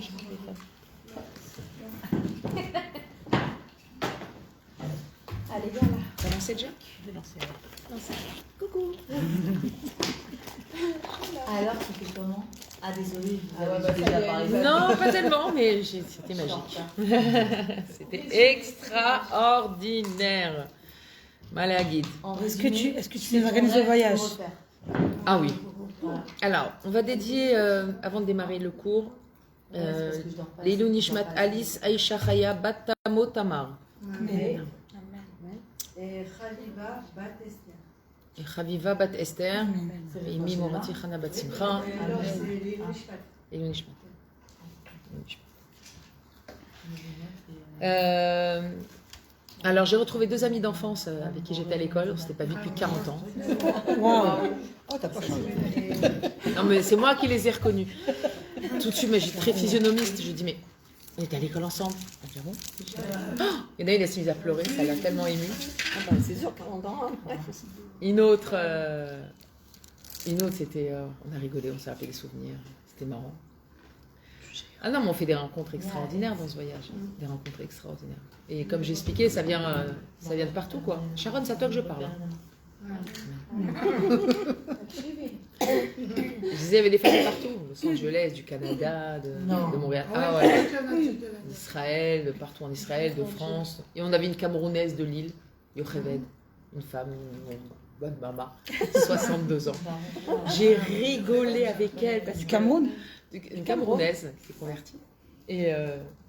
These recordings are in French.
je crois que Allez, viens là. t'as lancé déjà? Je vais lancer. Coucou. Alors, c'était comment? Ah, désolée, je vous avais bah, déjà parlé. Non, pas tellement, mais c'était magique. C'était extraordinaire. Malais à guide. Est-ce que tu nous organises le voyage? Ah oui. Voilà. Alors, on va dédier, avant de démarrer le cours, Leilou Nishmat Alice Aïcha Chaya Bat Tamo Tamar. Et Khaliva Bat Esther. Et Chaviva Bat Esther. Et Imi Morati Chana Bat Simcha. Leilou Nishmat. Alors, j'ai retrouvé 2 amis d'enfance avec qui j'étais à l'école. On ne s'était pas vus depuis 40 ans. Wow. Oh, t'as pas changé. Non, mais c'est moi qui les ai reconnus. Tout de suite, mais j'étais très physionomiste. Je lui dis, mais on était à l'école ensemble. Elle dit, ah bon? Il y en a une, elle s'est mise à pleurer. Ça l'a tellement émue. Ah bah, c'est sûr, 40 ans. Ouais. Une autre, c'était. On a rigolé, on s'est rappelé les souvenirs. C'était marrant. Ah non, mais on fait des rencontres extraordinaires dans ce voyage. Des rencontres extraordinaires. Et comme j'ai expliqué, ça vient de partout, quoi. Sharon, c'est à toi que je parle. Je disais, il y avait des femmes partout. Los Angeles, du Canada, de Montréal. Ah ouais. D'Israël, de partout en Israël, de France. Et on avait une Camerounaise de Lille, Yocheved, une femme, une bonne maman, 62 ans. J'ai rigolé avec elle. Parce Du Cameroun? Une Camerounaise qui est convertie et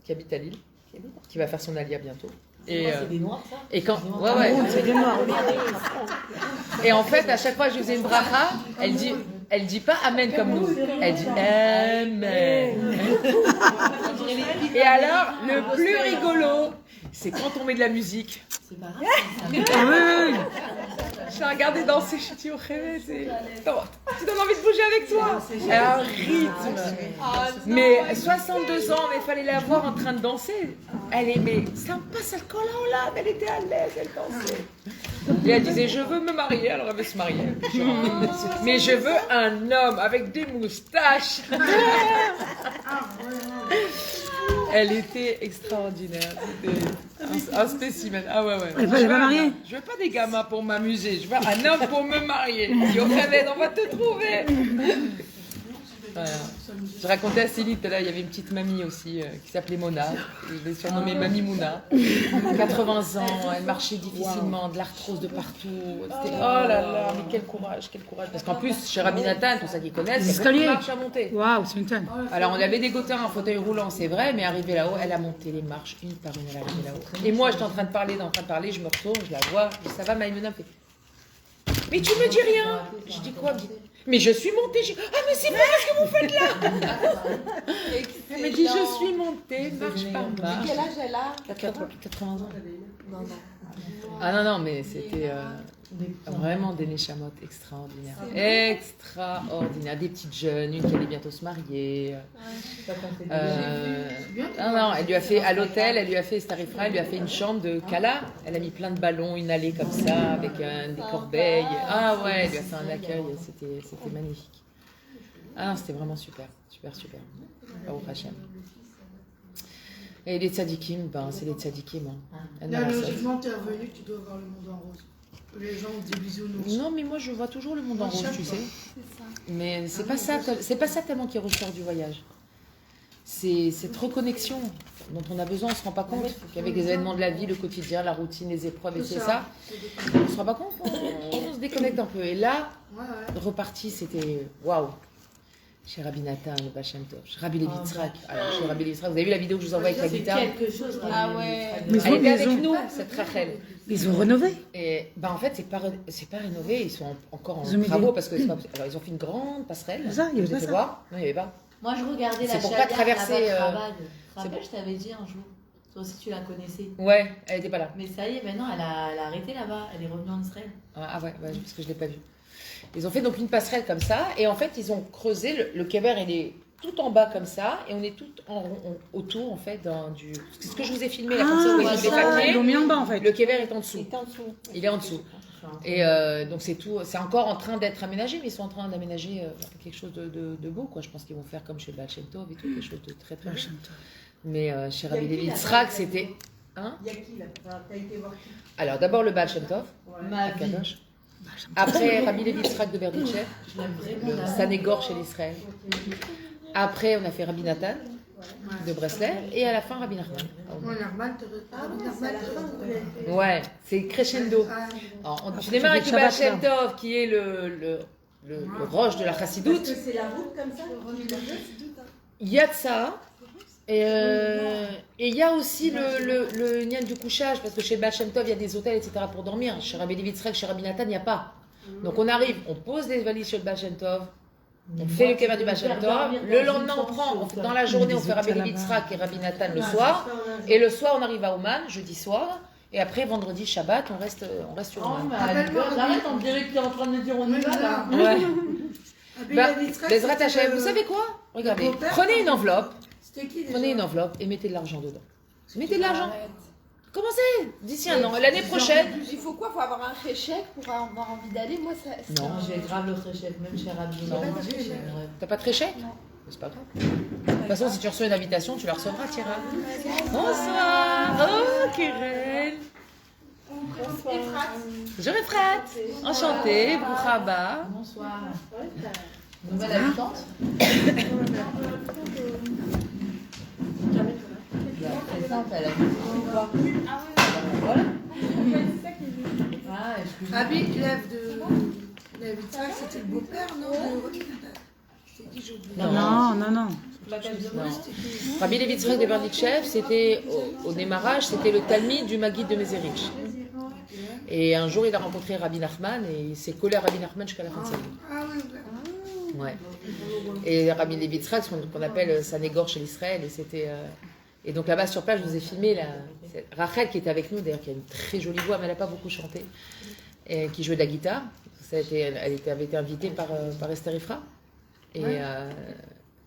qui habite à Lille, qui va faire son alia bientôt. Et, C'est des noirs, ça? et quand, ouais. C'est des noirs. Et en fait, à chaque fois que je faisais une bracha, elle dit pas amen comme nous, elle dit amen. Et alors, le plus rigolo, c'est quand on met de la musique. C'est pas grave. Je l'ai regardé danser, je suis dit, oh, c'est... Tu donnes envie de bouger avec toi. Elle a un rythme. Mais 62 ans, mais il fallait la voir en train de danser. Elle est, mais ça me passe le collant là, mais elle était à l'aise, elle dansait. Et elle disait, je veux me marier, alors elle veut se marier. Mais je veux un homme avec des moustaches. Elle était extraordinaire. C'était un spécimen. Ah ouais. Elle va marier. Je veux pas des gamins pour m'amuser. Je veux un homme pour me marier. Yo, Kevin, on va te trouver. Voilà. Je racontais à Céline tout à l'heure, il y avait une petite mamie aussi qui s'appelait Mona. Je l'ai surnommée Mamie Mouna. 80 ans, elle marchait difficilement, de l'arthrose de partout. C'était, oh là là, mais quel courage. Parce qu'en plus, chez Rabbi Nathan, tout ça qu'ils connaissent, Les il y a beaucoup de escaliers. marches à monter. Waouh, c'est une tonne. Alors on avait dégoté un fauteuil roulant, c'est vrai, mais arrivée là-haut, elle a monté les marches une par une, elle est arrivée là-haut. Et moi, j'étais en train de parler, je me retourne, je la vois, je dis, ça va, Maïmouna, fait, mais tu me dis rien. Je dis quoi? Mais je suis montée. Ah mais c'est pas ce que vous faites là. Elle me dit, je suis montée, marche par marche. Quel âge elle a? 80 ans. Non. Ah non, mais c'était vraiment des neshamot extraordinaires. Extraordinaires. Des petites jeunes, une qui allait bientôt se marier. Non, elle lui a fait, à l'hôtel, elle lui a fait, Starifra, elle lui a fait une chambre de Kala. Elle a mis plein de ballons, une allée comme ça, avec des corbeilles. Ah ouais, elle lui a fait un accueil, c'était magnifique. Ah non, c'était vraiment super. Baruch Hashem. Et les tzadikim, c'est les tzadikim. Hein. Là, logiquement, tu es revenu, tu dois voir le monde en rose. Les gens ont des bisounours. Non, mais moi, je vois toujours le monde en rose, tu sais. Mais c'est pas ça tellement qui ressort du voyage. C'est cette reconnexion dont on a besoin, on ne se rend pas compte qu'avec les événements de la vie, le quotidien, la routine, les épreuves, et c'est ça, on ne se rend pas compte, on se déconnecte un peu. Et là, reparti, c'était waouh. Chez Rabbi Nathan, le Bachem Tov, chez Rabbi Levi Yitzhak. Alors, chez Rabbi Levi Yitzhak, vous avez vu la vidéo que je vous envoie avec la guitare? Quelque chose. Ah ouais. Mais Elle était avec ils ont- nous, cette Rachel. Ils ont rénové. Et en fait, c'est pas rénové, ils sont encore en Ils ont mis travaux des- parce que c'est pas possible. Alors, ils ont fait une grande passerelle. Ça, il y avait Vous pas avez ça. voir? Non, il n'y avait pas. Moi, je regardais C'est la pour pas chalière traverser, là-bas de Chabad. Tu te c'est rappelles, bon. je t'avais dit un jour. Toi aussi, tu la connaissais. Ouais, elle était pas là. Mais ça y est, maintenant, elle a arrêté là-bas. Elle est revenue en Israël. Ah ouais, parce que je l'ai pas vu. Ils ont fait donc une passerelle comme ça, et en fait, ils ont creusé, le kever, il est tout en bas comme ça, et on est tout autour, en fait, du... C'est ce que je vous ai filmé, là, comme ça, vous voyez les Ils l'ont papiers. mis en bas, en fait. Le kever est en dessous. C'est en dessous. Il est en dessous. Et donc c'est tout, c'est encore en train d'être aménagé, mais ils sont en train d'aménager quelque chose de beau, quoi. Je pense qu'ils vont faire comme chez Baal Shem Tov et tout, quelque chose de très très bien. Mais chez Rabbi Levi Yitzhak, c'était... Hein? Il y a qui là? T'as été voir qui? Alors d'abord le Baal Shem Tov, Ma à vie. Kadosh. Après Rabbi Levi Yitzhak de Berdichev, Je l'aime vraiment. le Sanégor chez l'Israël. Après on a fait Rabbi Nathan de Breslev et à la fin Rabbi Nachman. Moi, normal, C'est à la fin que vous l'avez fait. Ouais, c'est crescendo. Alors, tu démarres avec le Baal Shem Tov qui est le roche de la Parce Chassidoute. que c'est la route comme ça. Il y a de ça. Et il y a aussi le nian du couchage, parce que chez Baal Shem Tov, il y a des hôtels, etc. pour dormir. Chez Rabbi Levi Yitzhak, chez Rabbi Nathan, il n'y a pas. Donc on arrive, on pose des valises chez le Baal Shem Tov, on fait le kéva du Baal Shem Tov. Le lendemain, on prend, dans la journée, on fait Rabbi Levi Yitzhak et Rabbi Nathan le soir. Et le soir, on arrive à Ouman, jeudi soir. Et après, vendredi, Shabbat, on reste sur Oh, Ouman. mais arrête, on dirait que tu es en train de dire on y va là. Ouais. Bah, Bezrat Bezrat Hashem, vous savez quoi? Regardez, prenez une enveloppe. C'était qui déjà? Prenez une enveloppe et mettez de l'argent dedans. Mettez de l'argent. Commencez d'ici un an. L'année prochaine. Il faut quoi? Faut avoir un réchec pour avoir envie d'aller. Moi, ça. Non. Non, j'ai grave l'autre échec, même chez Rabbi. Non. T'as pas de chèque? C'est pas grave. De toute façon, si tu reçois une invitation, tu la recevras, Thierry. Bonsoir. Oh, Keren. Je Efrat. Enchantée. Bouchaba. Bonsoir. Nouvelle habitante? C'est simple, elle a dit quoi? Voilà. Ah, excuse-moi. Rabbi Lev de Yitzhak, c'était le beau-père, non? C'était qui, j'ai oublié? Non. Rabbi Levi Yitzhak de Berdichev, c'était au démarrage, c'était le Talmid du Maguide de Mézérich. Et un jour, il a rencontré Rabbi Nachman et il s'est collé à Rabbi Nachman jusqu'à la fin de sa vie. Ah oui, oui. Ouais. Et Rabbi Levi Yitzhak, ce qu'on appelle Sanégor chez l'Israël, et c'était et donc là-bas sur place, je vous ai filmé c'est Rachel qui était avec nous, d'ailleurs qui a une très jolie voix, mais elle n'a pas beaucoup chanté, et qui jouait de la guitare. Elle avait été invitée par Esther Ifra, et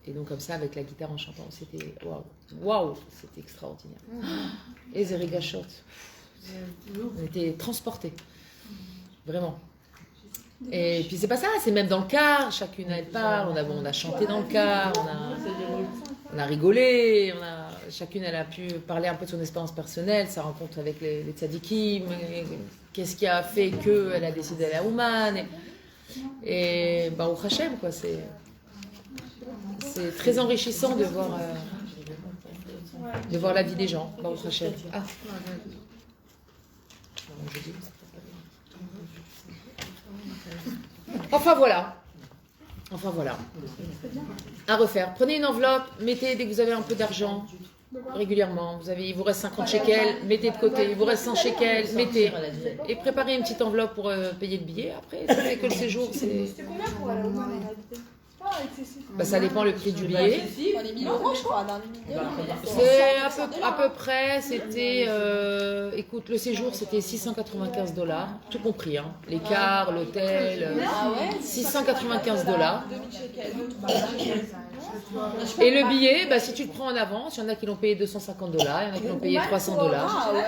donc comme ça avec la guitare en chantant, c'était waouh, c'était extraordinaire. Et Zerigashot, on était transportés, vraiment. Et puis c'est pas ça, c'est même dans le car, chacune elle parle, on a chanté dans le car, on a rigolé, chacune elle a pu parler un peu de son expérience personnelle, sa rencontre avec les tzadikim, qu'est-ce qui a fait qu'elle a décidé d'aller à Ouman, et Baruch Hashem, quoi, c'est très enrichissant de voir la vie des gens, Baruch Hashem. Ah. Enfin voilà. À refaire. Prenez une enveloppe, mettez dès que vous avez un peu d'argent, régulièrement. Il vous reste 50 shekels, mettez de côté. Il vous reste 100 shekels, mettez. Et préparez une petite enveloppe pour payer le billet. Après, c'est que le séjour, c'est... C'était combien pour aller au Mans en réalité? Pas excessif. Bah, ça dépend le prix du billet. Dans les 1000 euros, je crois. Dans les 1000 euros. C'est à peu près, c'était... écoute, le séjour, c'était $695. Tout compris, hein. Les cars, l'hôtel... Ah ouais? $695. 2000 shekels. Et le billet, bah, si tu le prends en avance, il y en a qui l'ont payé $250, il y en a qui l'ont payé $300. Ah ouais?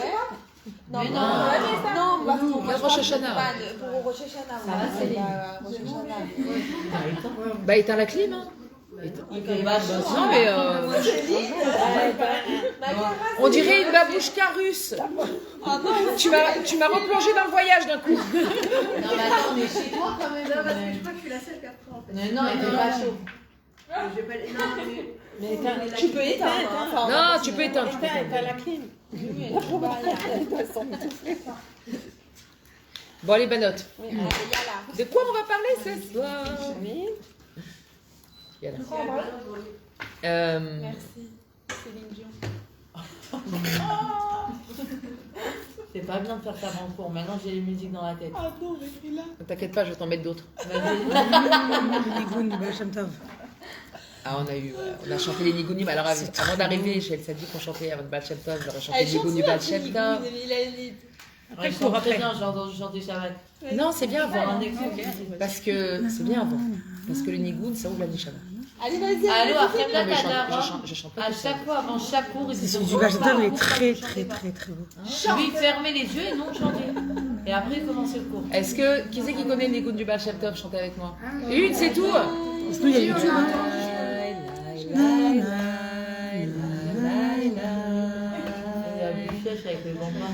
Non, Mais non, non. parce que Le Rosh Hashanah. pour Rosh Hashanah. Ça va, Céline. Rosh Hashanah. Bah, éteins la clim, hein. Non, mais on dirait une babouchka russe. Tu m'as replongé dans le voyage d'un coup. Non, mais attends, on est chez toi quand même. Je crois que je suis la seule qui apprend en fait. Mais non, il fait pas chaud. Je vais pas les- non, mais- Tu peux éteindre. Non, tu peux éteindre. Tu peux éteindre. la clim. Bon, allez, Banotte. Oui, allez, yalla. De quoi on va parler ce soir? Yalla. Merci. Céline Dion. C'est pas bien de faire ça en cours. Maintenant, j'ai les musiques dans la tête. Ah non, mais là. T'inquiète pas, je vais t'en mettre d'autres. Vas-y. Nigoun, Baal Shem Tov. Ah, on a chanté les Nigounim. Alors, avant d'arriver chez El Sadi, qu'on chantait avant le Baal Shem Tov, j'aurais chanté les Nigounim du Baal Shem Tov. Après, je cours après. J'ai entendu chanter Shabbat. Non, c'est bien Avoir avant. un écho. Parce que c'est bien avant. Parce que le Nigoun, ça ouvre la Nishama. Allez, vas-y. Allô, après Non, mais Kadara, je chante pas à tout seul. chaque fois avant chaque cours, ils C'est disent celui du Baal Shem Tov, il est très très très très beau. Oui, fermez les yeux et non chanter. Et après, commencez le cours. Est-ce que, qui c'est qui connaît les Nigoun du Baal Shem Tov? Chantez avec moi. Une, c'est tout. Sinon, il y a YouTube. hein. Il y a Bouchèche avec le bambin.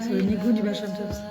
C'est le Nigoun du Baal Shem Tov. ça.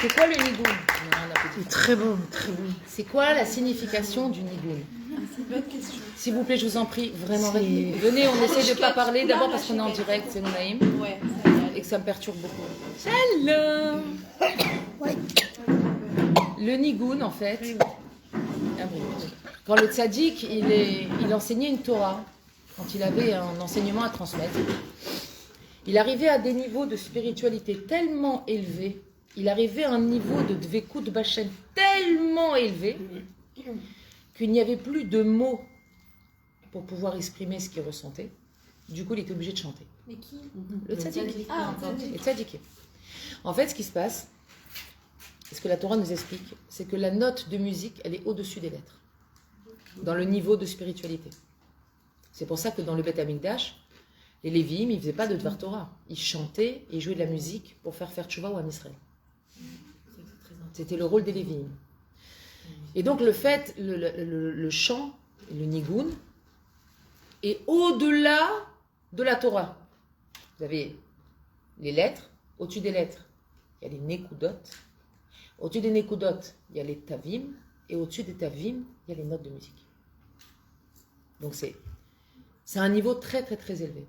C'est quoi le Nigoun? Non, on a petit. C'est très beau, très beau. C'est quoi la signification du Nigoun? S'il vous plaît, je vous en prie, vraiment. Venez, on essaie de ne pas parler. D'abord parce qu'on est en direct, c'est Naïm. Ouais. Et que ça me perturbe beaucoup. Shalom. Le Nigoun, en fait, quand le tzaddik, il enseignait une Torah, quand il avait un enseignement à transmettre, il arrivait à des niveaux de spiritualité tellement élevés, il arrivait à un niveau de dvekut b'Hashem tellement élevé, qu'il n'y avait plus de mots pour pouvoir exprimer ce qu'il ressentait. Du coup, il était obligé de chanter. Mais qui? Le tzaddik. Ah, Le tzaddik. En fait, ce qui se passe, ce que la Torah nous explique, c'est que la note de musique, elle est au-dessus des lettres, dans le niveau de spiritualité. C'est pour ça que dans le Beth Amikdash, les Lévi'im, ils ne faisaient pas de Dvar Torah. Ils chantaient et jouaient de la musique pour faire tchouva au Am Israël. C'était le rôle des Lévi'im. Et donc le fait, le chant, le Nigoun, est au-delà de la Torah. Vous avez les lettres, au-dessus des lettres, il y a les Nekudot. Au-dessus des Nekudot, il y a les Tavim. Et au-dessus des Tavim, il y a les notes de musique. Donc c'est un niveau très très très élevé.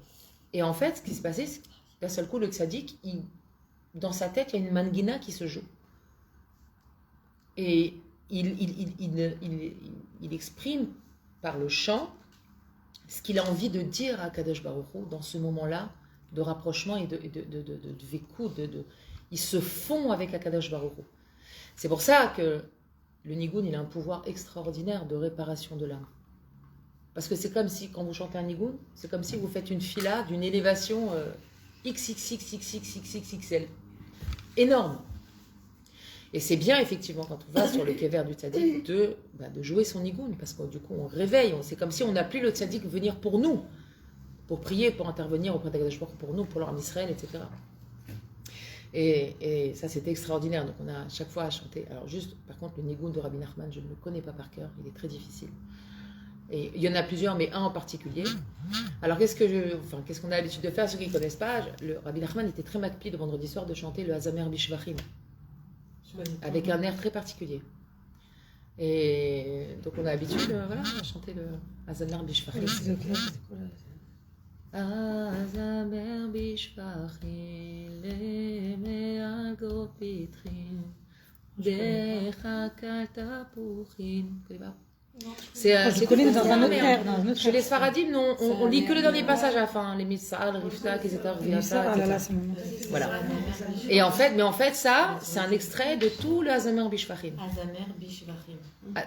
Et en fait, ce qui se passait, c'est d'un seul coup, le tzaddik, dans sa tête, il y a une mangina qui se joue. Et il exprime par le chant ce qu'il a envie de dire à Kadosh Baruch Hu dans ce moment-là de rapprochement et de vécu. Ils se font avec Akadosh Baruch Hu. C'est pour ça que le Nigoun, il a un pouvoir extraordinaire de réparation de l'âme. Parce que c'est comme si, quand vous chantez un Nigoun, c'est comme si vous faites une fila d'une élévation XXXXXXXL. Énorme. Et c'est bien, effectivement, quand on va sur le kéver du tzaddik, de jouer son Nigoun. Parce que du coup, on réveille. C'est comme si on appelait le tzaddik venir pour nous. Pour prier, pour intervenir auprès d'Akadosh Baruch Hu pour nous, pour l'Am Israël, etc. Et ça, c'était extraordinaire. Donc, on a à chaque fois à chanter. Alors, juste, par contre, le Nigoun de Rabbi Nachman, je ne le connais pas par cœur. Il est très difficile. Et il y en a plusieurs, mais un en particulier. Alors, qu'est-ce qu'on a l'habitude de faire, ceux qui ne connaissent pas? Le Rabbi Nachman était très makpid le vendredi soir de chanter le Hazamer Bishvachim, avec un air très particulier. Et donc on a l'habitude voilà, à chanter le Azamer Bishvachim. C'est quoi là? Azamer Bishvachim lemeagot pitrin dechakal tapuchin. Vous connaissez pas? Je connais dans un autre air. Chez les Sfaradim, non, on lit que le dernier passage à la fin, les Mitzah, le Rifta, etc. Voilà. Et en fait, ça, c'est un extrait de tout le Azamer Bishvachim. Azamer Bishvachim.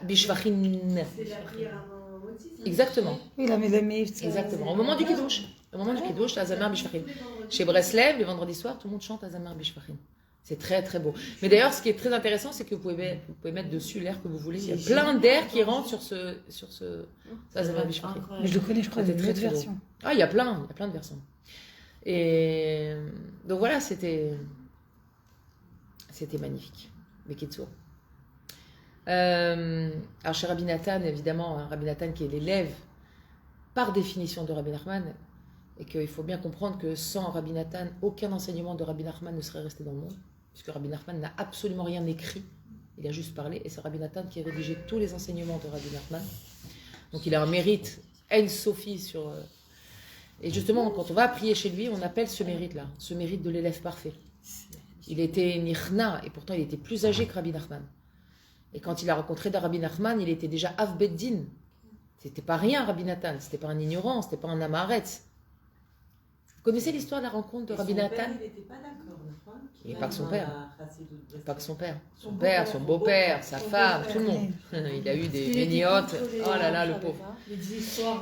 Bishvachim. C'est la prière avant Motzi. Exactement. Oui, la Exactement. Au moment du Kiddush. Au moment du Kiddush, Azamer Bishvachim. Chez Breslev, le vendredi soir, tout le monde chante Azamer Bishvachim. C'est très très beau. Mais d'ailleurs, ce qui est très intéressant, c'est que vous pouvez mettre dessus l'air que vous voulez. Il y a plein d'air qui rentrent sur ce Azamer Bishvachim. Mais je le connais, je crois, C'était d'une très, autre très beau. version. Ah, il y a plein de versions. Et donc voilà, c'était magnifique. Bekitsour. Alors chez Rabbi Nathan, évidemment, Rabbi Nathan qui est l'élève par définition de Rabbi Nachman, et qu'il faut bien comprendre que sans Rabbi Nathan, aucun enseignement de Rabbi Nachman ne serait resté dans le monde, puisque Rabbi Nachman n'a absolument rien écrit, il a juste parlé, et c'est Rabbi Nathan qui a rédigé tous les enseignements de Rabbi Nachman. Donc il a un mérite en-sophie sur... Et justement, quand on va prier chez lui, on appelle ce mérite-là, ce mérite de l'élève parfait. Il était Nichna, et pourtant il était plus âgé que Rabbi Nachman. Et quand il a rencontré Rabbi Nachman, il était déjà Av Beddin. C'était pas rien, Rabbi Nathan, c'était pas un ignorant, c'était pas un amaretz. Vous connaissez l'histoire de la rencontre de Rabbi Nathan? Il n'était pas d'accord, Nachman. Et pas que son père. Pas que son père. Son père, son beau-père, sa femme, tout le monde. Il a eu des béniotes. Oh là là, le pauvre.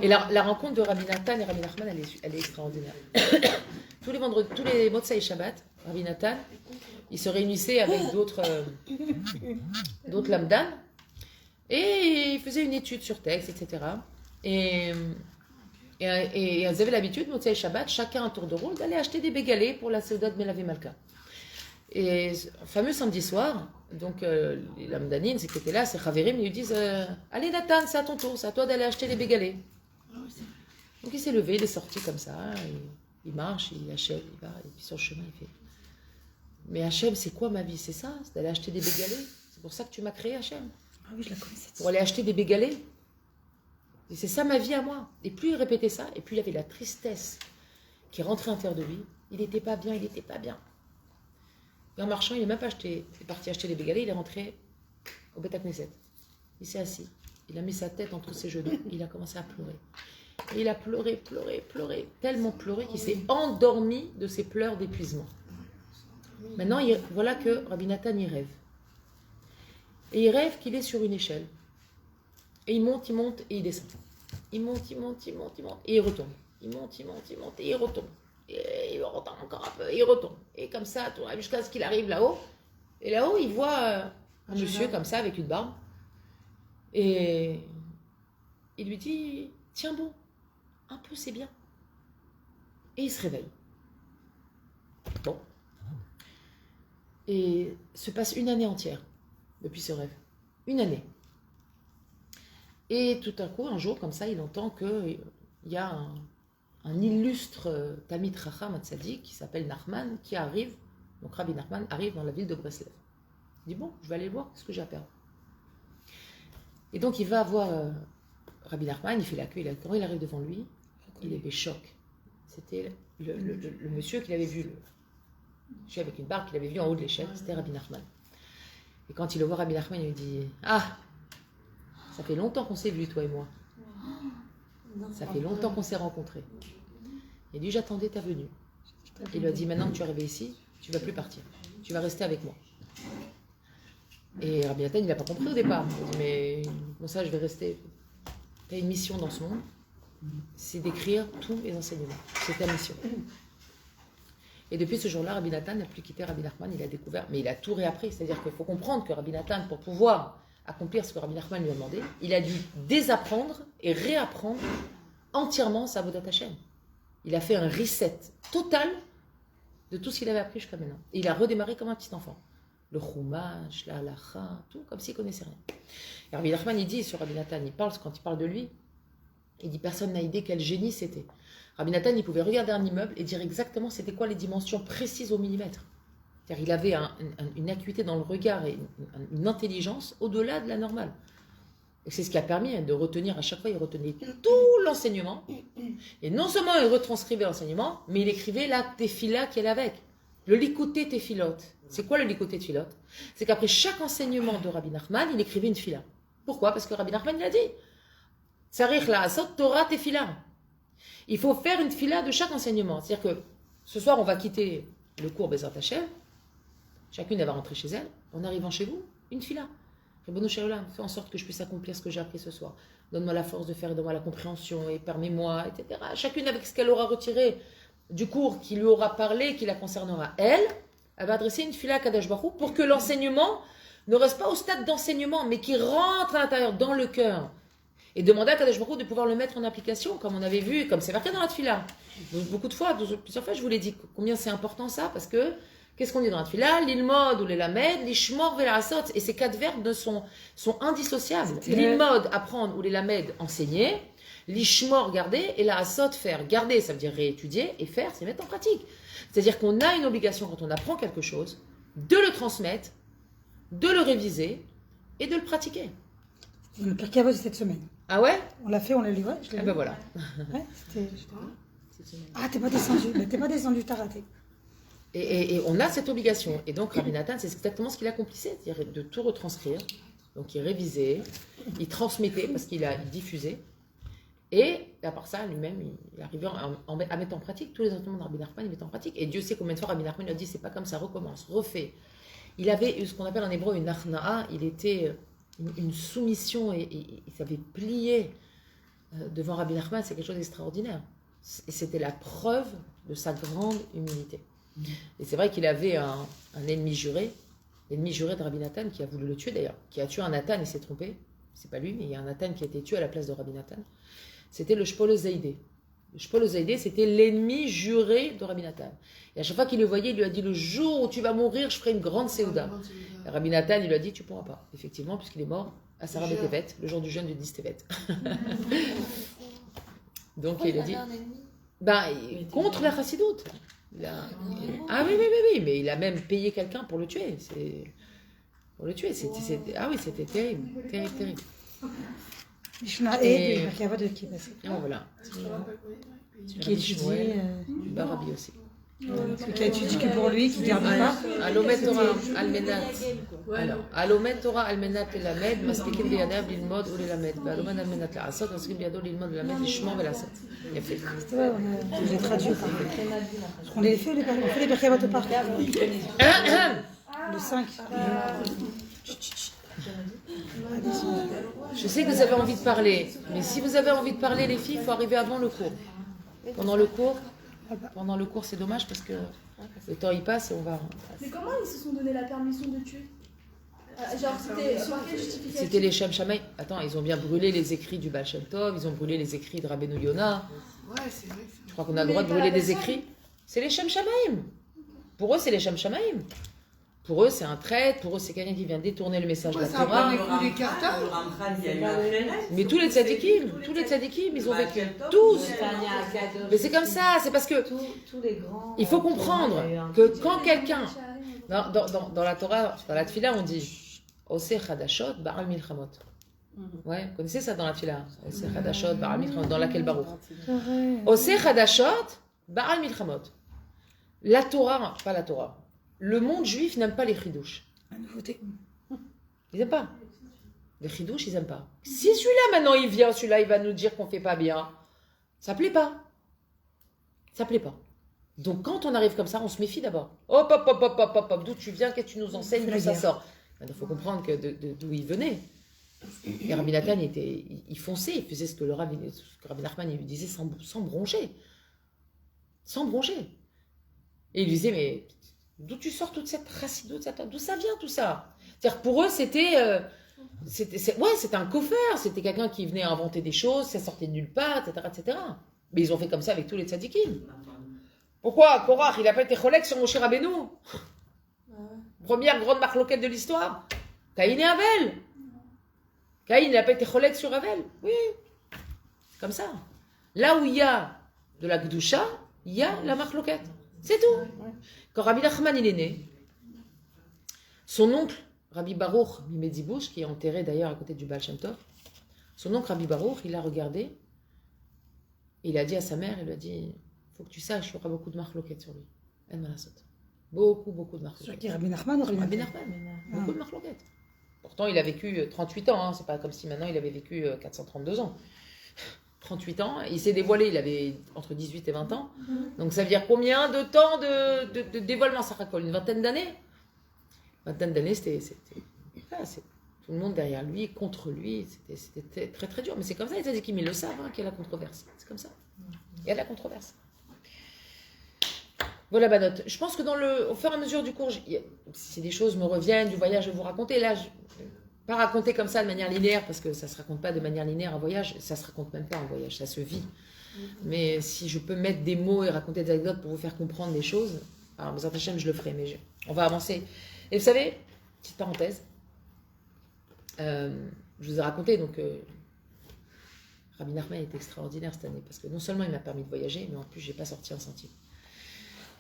Et la rencontre de Rabbi Nathan et Rabbi Nachman, elle est extraordinaire. Tous les Motzei Shabbat, Rabbi Nathan, il se réunissait avec d'autres lamdan et il faisait une étude sur texte, etc. Et ils avaient l'habitude, Motzei Shabbat, chacun un tour de rôle, d'aller acheter des bégalés pour la Seudat de Melavé Malka. Et un fameux samedi soir, donc les lamdanines, c'est qui étaient là, c'est Chaverim, ils lui disent allez Nathan, c'est à ton tour, c'est à toi d'aller acheter les bégalés. Donc il s'est levé, il est sorti comme ça, il marche, il achète, il va, et puis sur le chemin il fait mais Hachem, c'est quoi ma vie? C'est ça? C'est d'aller acheter des bégalés? C'est pour ça que tu m'as créé, Hachem? Ah oui, je la connaissais. Pour aller acheter des bégalés? Et c'est ça ma vie à moi. Et plus il répétait ça, et plus il avait la tristesse qui rentrait à l'intérieur de lui. Il n'était pas bien, il n'était pas bien. Et en marchant, il n'est même pas parti acheter les bégalés, il est rentré au Beth Knesset. Il s'est assis, il a mis sa tête entre ses genoux, il a commencé à pleurer. Et il a pleuré, tellement pleuré qu'il s'est endormi de ses pleurs d'épuisement. Maintenant, voilà que Rabbi Nathan y rêve. Et il rêve qu'il est sur une échelle. Et il monte, et il descend. Il monte, et il retombe. Il monte, et il retombe. Et il retombe encore un peu, et il retombe. Et comme ça, jusqu'à ce qu'il arrive là-haut. Et là-haut, il voit un monsieur comme ça, avec une barbe. Et il lui dit, tiens bon, un peu c'est bien. Et il se réveille. Bon. Et se passe une année entière depuis ce rêve. Une année. Et tout à coup, un jour, comme ça, il entend qu'il y a un illustre Talmid Chacham Tzadik qui s'appelle Nachman qui arrive. Donc Rabbi Nachman arrive dans la ville de Breslev. Il dit, bon, je vais aller voir, qu'est-ce que j'ai à perdre? Et donc il va voir Rabbi Nachman, il fait la queue, quand il arrive devant lui, il est choc. C'était le monsieur qu'il avait vu, monsieur avec une barbe qu'il avait vu en haut de l'échelle, c'était Rabbi Nachman. Et quand il le voit, Rabbi Nachman, il lui dit, ah, ça fait longtemps qu'on s'est vus, toi et moi. Ça fait longtemps qu'on s'est rencontrés. Il dit, j'attendais ta venue. Il lui a dit, maintenant que tu es arrivé ici, tu ne vas plus partir. Tu vas rester avec moi. Et Rabbi Nathan, il n'a pas compris au départ. Il a dit, mais bon ça, je vais rester. Tu as une mission dans ce monde, c'est d'écrire tous les enseignements. C'est ta mission. Et depuis ce jour-là, Rabbi Nathan n'a plus quitté Rabbi Nachman, il a découvert, mais il a tout réappris. C'est-à-dire qu'il faut comprendre que Rabbi Nathan, pour pouvoir accomplir ce que Rabbi Nachman lui a demandé, il a dû désapprendre et réapprendre entièrement sa Avodat Hashem. Il a fait un reset total de tout ce qu'il avait appris jusqu'à maintenant. Et il a redémarré comme un petit enfant. Le Chumash, la Halacha, tout comme s'il ne connaissait rien. Et Rabbi Nachman, il dit sur Rabbi Nathan, quand il parle de lui, il dit personne n'a idée quel génie c'était. Rabbi Nathan, il pouvait regarder un immeuble et dire exactement c'était quoi les dimensions précises au millimètre. C'est-à-dire il avait une acuité dans le regard et une intelligence au-delà de la normale. Et c'est ce qui a permis de retenir, à chaque fois, il retenait tout l'enseignement. Et non seulement il retranscrivait l'enseignement, mais il écrivait la tefila qu'elle avec. Le likoté tefilot. C'est quoi le likoté tefilot? C'est qu'après chaque enseignement de Rabbi Nachman, il écrivait une fila. Pourquoi? Parce que Rabbi Nachman, il a dit Sarich la asot Torah tefila. Il faut faire une fila de chaque enseignement. C'est-à-dire que ce soir, on va quitter le cours Bezrat Hashem. Chacune, elle va rentrer chez elle. En arrivant chez vous, une fila. Rabbeinu Shalom, fais en sorte que je puisse accomplir ce que j'ai appris ce soir. Donne-moi la force de faire, donne-moi la compréhension, et permets-moi, etc. Chacune avec ce qu'elle aura retiré du cours qui lui aura parlé, qui la concernera elle va adresser une fila à Kadosh Baruch Hu pour que l'enseignement ne reste pas au stade d'enseignement, mais qui rentre à l'intérieur, dans le cœur. Et demander à Kadosh Baruch Hu de pouvoir le mettre en application, comme on avait vu, comme c'est marqué dans la fila. Donc, beaucoup de fois, plusieurs fois, je vous l'ai dit, combien c'est important ça, parce que qu'est-ce qu'on dit dans la tefila? L'ilmod ou l'elamed, l'ishmor ve'lasot. Et ces quatre verbes sont indissociables. L'ilmod, apprendre, ou l'elamed, enseigner. L'ishmor, garder. Et l'asot, faire. Garder, ça veut dire réétudier. Et faire, c'est mettre en pratique. C'est-à-dire qu'on a une obligation, quand on apprend quelque chose, de le transmettre, de le réviser et de le pratiquer. Le Pirkei Avot, c'est cette semaine. Ah ouais? On l'a fait, on l'a lu. Ouais, je l'ai Ah lu. ben voilà. Ouais, c'était... Ah, t'es pas descendu. Mais t'es pas descendu, t'as raté. Et on a cette obligation. Et donc, Rabbi Nathan, c'est exactement ce qu'il accomplissait, c'est-à-dire de tout retranscrire. Donc, il révisait, il transmettait parce qu'il diffusait. Et à part ça, lui-même, il arrivait à mettre en pratique tous les enseignements de Rabbi Nachman, il mettait en pratique. Et Dieu sait combien de fois Rabbi Nachman lui a dit, c'est pas comme ça, recommence, refais. Il avait ce qu'on appelle en hébreu une achnaa, il était une soumission et il savait plier devant Rabbi Nachman, c'est quelque chose d'extraordinaire. Et c'était la preuve de sa grande humilité. Et c'est vrai qu'il avait un ennemi juré, l'ennemi juré de Rabbi Nathan, qui a voulu le tuer d'ailleurs, qui a tué un Nathan, il s'est trompé, c'est pas lui, mais il y a un Nathan qui a été tué à la place de Rabbi Nathan. C'était le Shpol Zaïdé. Le Shpol Zaïdé, c'était l'ennemi juré de Rabbi Nathan. Et à chaque fois qu'il le voyait, il lui a dit, le jour où tu vas mourir, je ferai une grande séouda. Et Rabbi Nathan, il lui a dit, tu pourras pas, effectivement, puisqu'il est mort à Sarah Betevet, le jour du jeûne du 10 Tevet. Donc il a dit, contre la chassidoute. Ah oui, mais il a même payé quelqu'un pour le tuer. Pour le tuer, c'était terrible, terrible. Mishnah et le Pirkei Avot qui est passé. Ah voilà. Qui étudie. Barabi aussi. Celui qui a étudié que pour lui, qui garde pas. Alomet Torah Almenat. Alors, Alomet Torah Almenat Elamed, Maspikim Biyadav Lilmod ou Lelamed. Alomet Almenat Laasot, Maspikim Biyadav Lilmod ou Lelamed, Lishmor Velasot. Il a fait. C'est vrai, on les traduit. On les fait, on fait les Pirkei Avot au parc. Le 5. Je sais que vous avez envie de parler, mais si vous avez envie de parler, les filles, il faut arriver avant le cours. Pendant le cours, c'est dommage parce que le temps il passe et on va. Mais comment ils se sont donné la permission de tuer? Genre, c'était sur quelle justification? C'était les Shem Shamaï. Attends, ils ont bien brûlé les écrits du Baal Shem Tov, ils ont brûlé les écrits de Rabbeinu Yonah. Ouais, c'est vrai. Je crois qu'on a le droit de brûler des écrits. C'est les Shem Shamaïm. Pour eux, c'est les Shem Shamaïm. Pour eux, c'est un traître. Pour eux, c'est quelqu'un qui vient détourner le message de la Torah. Mais tous les tzadikim, ils ont vécu. Tous. Mais c'est comme ça. C'est parce que il faut comprendre que quand quelqu'un dans la Torah, dans la Tfila, on dit Oseh Chadashot Ba'al Milchamot. Ouais, vous connaissez ça dans la Tfila. Oseh Chadashot Ba'al Milchamot, dans laquelle Baruch. Oseh Chadashot Ba'al Milchamot. La Torah, pas la Torah. Le monde juif n'aime pas les chidouches. Ils n'aiment pas. Les chidouches, ils n'aiment pas. Si celui-là, maintenant, il vient, celui-là, il va nous dire qu'on ne fait pas bien, ça ne plaît pas. Ça ne plaît pas. Donc, quand on arrive comme ça, on se méfie d'abord. Hop, d'où tu viens, qu'est-ce que tu nous enseignes, d'où ça sort. Il faut comprendre que d'où il venait. Et Rabbi Nathan, il fonçait, il faisait ce que Rabbi Nachman il lui disait sans broncher. Sans broncher. Et il lui disait, mais d'où tu sors toute cette racine, d'où ça vient tout ça? C'est-à-dire pour eux, c'était un coffeur, c'était quelqu'un qui venait inventer des choses, ça sortait de nulle part, etc. Mais ils ont fait comme ça avec tous les tzadikim. Pourquoi Korach, il n'a pas été cholek sur Moshe Rabbeinu? Première grande marloquette de l'histoire. Caïn et Abel. Caïn n'a pas été cholek sur Abel. Oui, comme ça. Là où il y a de la Gdusha, il y a la marloquette. C'est tout. Quand Rabbi Nachman il est né, son oncle, Rabbi Baruch Mimedzibouch, qui est enterré d'ailleurs à côté du Baal Shem Tov, Son oncle Rabbi Baruch, il l'a regardé. Il a dit à sa mère, il lui a dit, faut que tu saches, il y aura beaucoup de marloquettes sur lui. El Malasot. Beaucoup de Sur marloquettes. qui, Rabbi Nachman ou Rabbi Rabbi Nachman? Nachman, beaucoup de marloquettes. Pourtant, il a vécu 38 ans, hein. C'est pas comme si maintenant il avait vécu 432 ans. 38 ans, il s'est dévoilé, il avait entre 18 et 20 ans. Donc ça veut dire combien de temps de dévoilement ça raconte? Une vingtaine d'années? Une vingtaine d'années, c'était tout le monde derrière lui, contre lui, c'était très très dur. Mais c'est comme ça, les tzadikim, ils le savent, hein, qu'il y a la controverse. C'est comme ça. Il y a de la controverse. Voilà ma note. Je pense que au fur et à mesure du cours, si des choses me reviennent du voyage, je vais vous raconter. Là, pas raconter comme ça de manière linéaire, parce que ça ne se raconte pas de manière linéaire un voyage, ça ne se raconte même pas un voyage, ça se vit. Mais si je peux mettre des mots et raconter des anecdotes pour vous faire comprendre des choses, alors Bezrat Hashem, je le ferai, mais on va avancer. Et vous savez, petite parenthèse, je vous ai raconté, donc Rabbi Nachman est extraordinaire cette année, parce que non seulement il m'a permis de voyager, mais en plus je n'ai pas sorti un centime.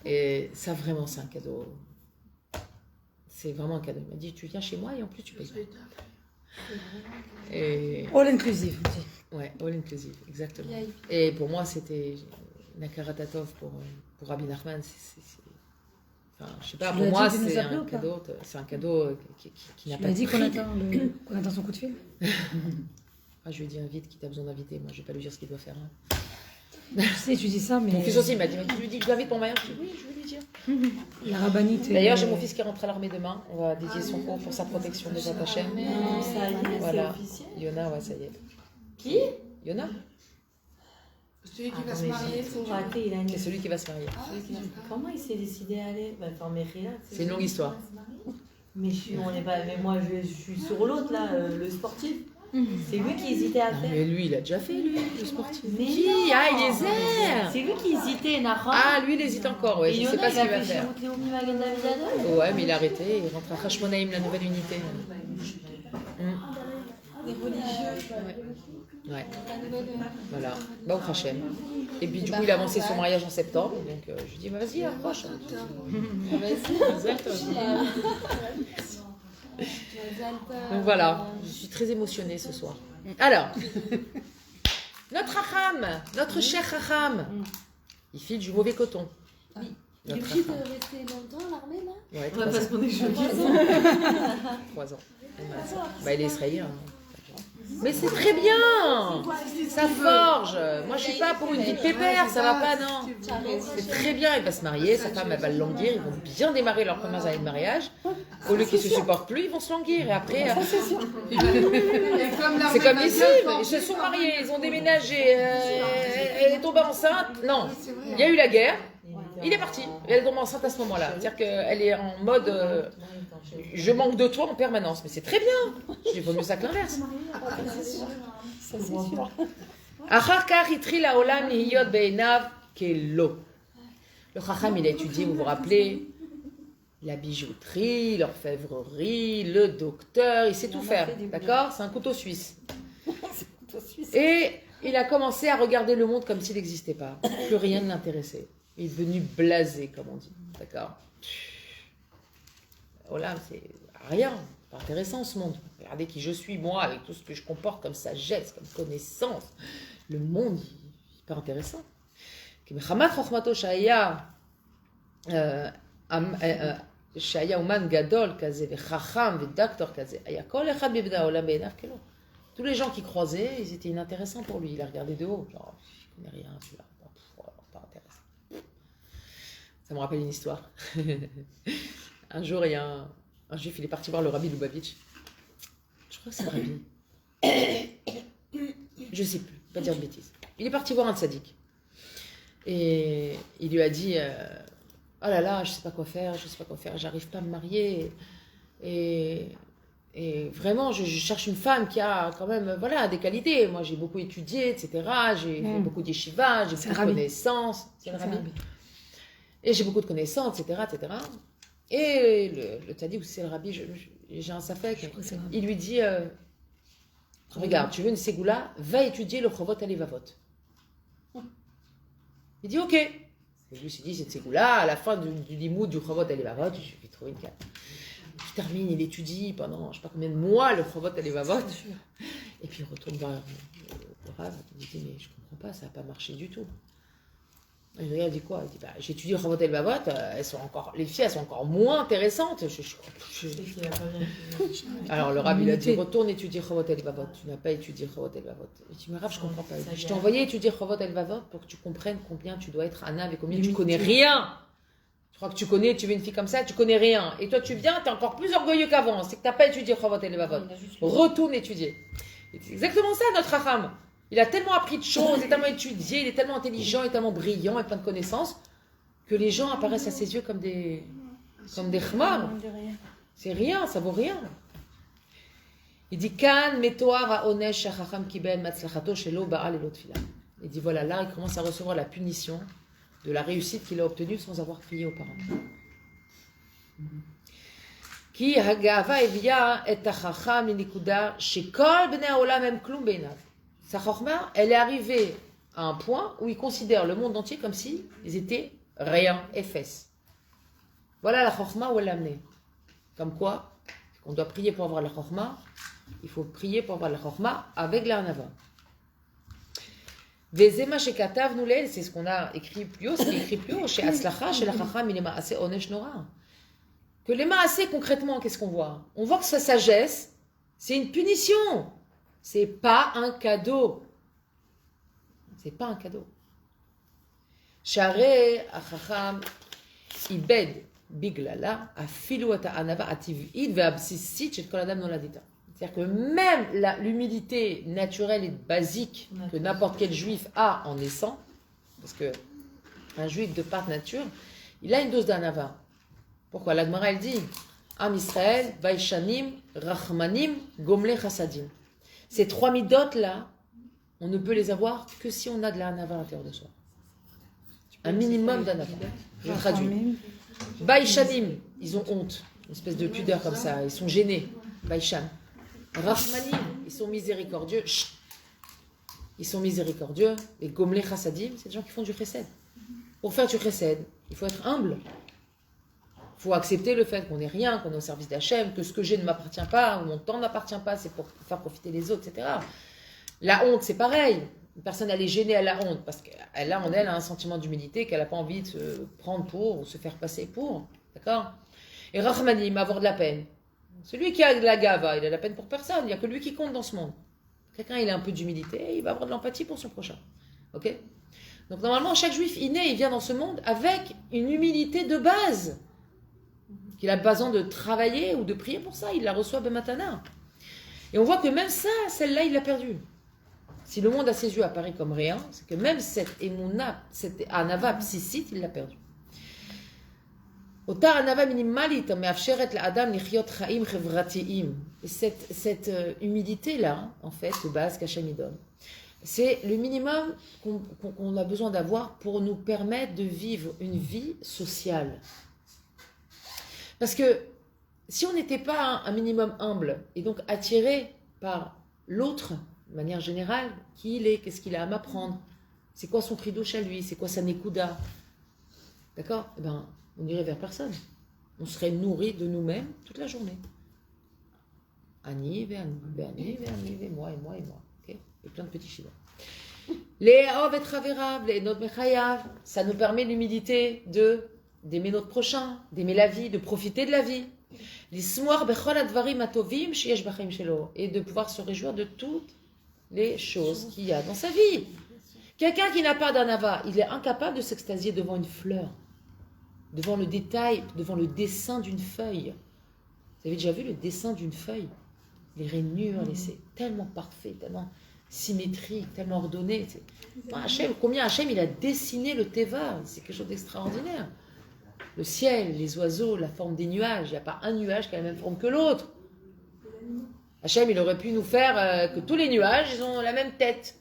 Et ça vraiment c'est un cadeau. C'est vraiment un cadeau. Il m'a dit, tu viens chez moi et en plus tu payes. Et... All inclusive. Ouais, all inclusive, exactement. Et pour moi, c'était Nakaratatov pour Rabbi Nachman. Enfin, je sais pas, pour moi, c'est un cadeau qui n'a pas de prix. Tu m'as dit qu'on attend son coup de fil? Ah, je lui ai dit, invite qui t'a besoin d'inviter. Moi, je vais pas lui dire ce qu'il doit faire. Hein. Je sais, tu dis ça, mais... Mon fils aussi m'a dit, tu lui dis que tu invites mon mari. Je dis, oui, je vais lui dire. La rabbinite... D'ailleurs, j'ai mon fils qui rentre à l'armée demain. On va dédier son cours pour sa protection des attachés. Ça y est, voilà. c'est officiel. Yona, ouais, ça y est. Qui? Yona, Celui qui va se marier, faut rater, il a une... c'est celui qui va se marier. Comment il s'est décidé à aller? Enfin, mais rien. C'est une longue histoire. Mais mais moi, je suis sur l'autre, là, le sportif. C'est lui qui hésitait à Non, faire. mais lui, il a déjà fait, lui, le sportif. Mais Qui? non. Ah, Eliezer. C'est lui qui hésitait, Nahon. Ah, lui, il hésite encore, ouais. Je sais pas ce qu'il va faire. Ouais, mais il a arrêté. Il rentre à Hashmonaïm, la nouvelle unité. des religieux. Ouais. Voilà. Bah, au Hachem. Et puis, du coup, il a avancé son mariage en septembre. Donc, je lui dis, bah, vas-y, approche. Donc voilà, je suis très émotionnée ce soir. Alors, notre Chacham, notre cher Chacham, il file du mauvais coton. Il est Notre obligé de Chacham. rester longtemps à l'armée, là? Ouais, Ouais, parce qu'on est jeudi. 3 ans. Bah, il est israélien. Mais c'est très bien. Ça forge. Moi, je suis pas pour une vie pépère, ça va pas, non. C'est très bien, il va se marier, sa femme, elle va le languir, ils vont bien démarrer leurs premières années de mariage. Au lieu qu'ils se supportent plus, ils vont se languir. Et après, c'est comme ici, ils se sont mariés, ils ont déménagé, elle est tombée enceinte. Non, il y a eu la guerre, il est parti. Elle est tombée enceinte à ce moment-là. C'est-à-dire qu'elle est en mode je manque de toi en permanence. Mais c'est très bien. Je dis, vaut mieux ça que l'inverse. Ça, c'est sûr. Achar kach itril haolam lihiyot be'einav kelo. Le Chacham, il a étudié, vous vous rappelez, la bijouterie, l'orfèvrerie, le docteur, il sait tout faire, d'accord? C'est un couteau suisse. Et il a commencé à regarder le monde comme s'il n'existait pas. Plus rien ne l'intéressait. Il est devenu blasé, comme on dit, d'accord? Olam, c'est rien. C'est pas intéressant ce monde. Regardez qui je suis, moi, avec tout ce que je comporte comme sagesse, comme connaissance. Le monde, il est hyper intéressant. שהיה אומן גדול כזה וחכם ודוקטור כזה, היה כל אחד מבני העולם בעיניו כלא. Tous les gens qui croisaient, ils étaient inintéressants pour lui. Il a regardé de haut, genre, je connais rien, celui-là, pas intéressant. Ça me rappelle une histoire. Un jour, il y a un juif, il est parti voir le rabbi Lubavitch. Je crois que c'est le rabbi. Je sais plus, pas dire de bêtises. Il est parti voir un tzaddik. Et il lui a dit oh là là, je sais pas quoi faire, j'arrive pas à me marier. Et vraiment, je cherche une femme qui a quand même voilà, des qualités. Moi, j'ai beaucoup étudié, etc. J'ai fait beaucoup d'yeshiva, j'ai beaucoup de connaissances. C'est le rabbi. Et j'ai beaucoup de connaissances, etc. etc. Et le tzaddik, c'est le rabbi, j'ai un safek. Il lui dit regarde, tu veux une ségoula, va étudier le Chovot Alevavot. Il dit ok. Et lui s'est dit cette ségoula, à la fin du limoud du Chovot Alevavot, je vais trouver une carte. Il termine, il étudie pendant je ne sais pas combien de mois le Chovot Alevavot. Et puis il retourne vers le Rav, il dit mais je comprends pas, ça n'a pas marché du tout. Et le gars dit quoi? Il dit j'étudie Chavot El Bavot, les filles elles sont encore moins intéressantes. Alors le Rav il a dit retourne étudier Chavot El Bavot, tu n'as pas étudié Chavot El Bavot. Il dit mais Rav je comprends pas. Il dit, je t'ai envoyé étudier Chavot El Bavot pour que tu comprennes combien tu dois être Anna et combien tu connais rien. Je crois que tu connais, tu veux une fille comme ça, tu connais rien. Et toi tu viens, tu es encore plus orgueilleux qu'avant, c'est que tu n'as pas étudié Chavot El Bavot. Retourne étudier. Et c'est exactement ça notre Racham. Il a tellement appris de choses, il est tellement étudié, il est tellement intelligent, il est tellement brillant et plein de connaissances que les gens apparaissent à ses yeux comme des khmar. C'est rien, ça vaut rien. Il dit Kan metoar haonesh shachacham kibel matzlachato shelo ba'al elot tefila. Il dit voilà, là il commence à recevoir la punition de la réussite qu'il a obtenue sans avoir prié auparavant. Ki hagava evia et hachacham linikuda shekol bnei haolam hem klum beinav. Sa chorma, elle est arrivée à un point où il considère le monde entier comme si ils étaient rien, effaces. Voilà la chorma où elle l'a amené. Comme quoi, on doit prier pour avoir la chorma, il faut prier pour avoir la chorma avec la hanava. Vezema shekatav nulel, c'est ce qu'on a écrit plus haut, chez Atzlacha, chez la chacham, il est maaseh onesh nora. Que les maaseh, concrètement, qu'est-ce qu'on voit? On voit que sa sagesse, c'est une punition. C'est pas un cadeau. C'est pas un cadeau. Share achacham ibed biglala afilu at anava ativid ve'absisit chet kol adam noladita. C'est-à-dire que même l'humilité naturelle et basique que n'importe quel juif a en naissant, parce que un juif de par nature, il a une dose d'anava. Pourquoi? La Gemara elle dit Am Israël baishanim rachmanim gomle chasadim. Ces trois midotes là, on ne peut les avoir que si on a de la hanava à l'intérieur de soi. Un minimum d'hanava. Je traduis. Baïchanim, ils ont honte, une espèce de pudeur comme ça, ils sont gênés. Baïchan. Rachmanim, ils sont miséricordieux. Chut. Ils sont miséricordieux. Et gomle chassadim, c'est des gens qui font du chesed. Pour faire du chesed, il faut être humble. Il faut accepter le fait qu'on n'est rien, qu'on est au service d'Hachem, que ce que j'ai ne m'appartient pas, ou mon temps ne m'appartient pas, c'est pour faire profiter les autres, etc. La honte, c'est pareil. Une personne, elle est gênée à la honte, parce qu'elle a en elle un sentiment d'humilité qu'elle n'a pas envie de se prendre pour, ou se faire passer pour. D'accord? Et Rahmanim, avoir de la peine. Celui qui a de la gava, il a de la peine pour personne, il n'y a que lui qui compte dans ce monde. Quelqu'un, il a un peu d'humilité, il va avoir de l'empathie pour son prochain. Ok? Donc normalement, chaque juif inné, il vient dans ce monde avec une humilité de base. Il a besoin de travailler ou de prier pour ça, il la reçoit Bematana. Et on voit que même ça, celle-là, il l'a perdue. Si le monde à ses yeux apparaît comme rien, c'est que même cette émouna, cette anava psisite, il l'a perdue. Otar anava minimalit, me'afsheret la'adam lichyot chaim chevratiyim. Et cette humilité-là, en fait, de base qu'Hachem y donne, c'est le minimum qu'on a besoin d'avoir pour nous permettre de vivre une vie sociale. Parce que si on n'était pas un minimum humble et donc attiré par l'autre, de manière générale, qui il est, qu'est-ce qu'il a à m'apprendre, c'est quoi son pridouche à lui, c'est quoi sa nekuda, d'accord? Eh ben, on n'irait vers personne. On serait nourri de nous-mêmes toute la journée. Ani, moi, okay? Et plein de petits chinois. Les Aov et Traverav, les Nod Mechayav, ça nous permet l'humilité d'aimer notre prochain, d'aimer la vie, de profiter de la vie. L'ismoir bechol advarim atovim sheyesh b'chaim shelo, et de pouvoir se réjouir de toutes les choses qu'il y a dans sa vie. Quelqu'un qui n'a pas d'anava, il est incapable de s'extasier devant une fleur, devant le détail, devant le dessin d'une feuille. Vous avez déjà vu le dessin d'une feuille? Les rainures, c'est tellement parfait, tellement symétrique, tellement ordonné. Combien Hachem il a dessiné le Teva, c'est quelque chose d'extraordinaire. Le ciel, les oiseaux, la forme des nuages, il n'y a pas un nuage qui a la même forme que l'autre. Hachem, il aurait pu nous faire que tous les nuages, ils ont la même tête.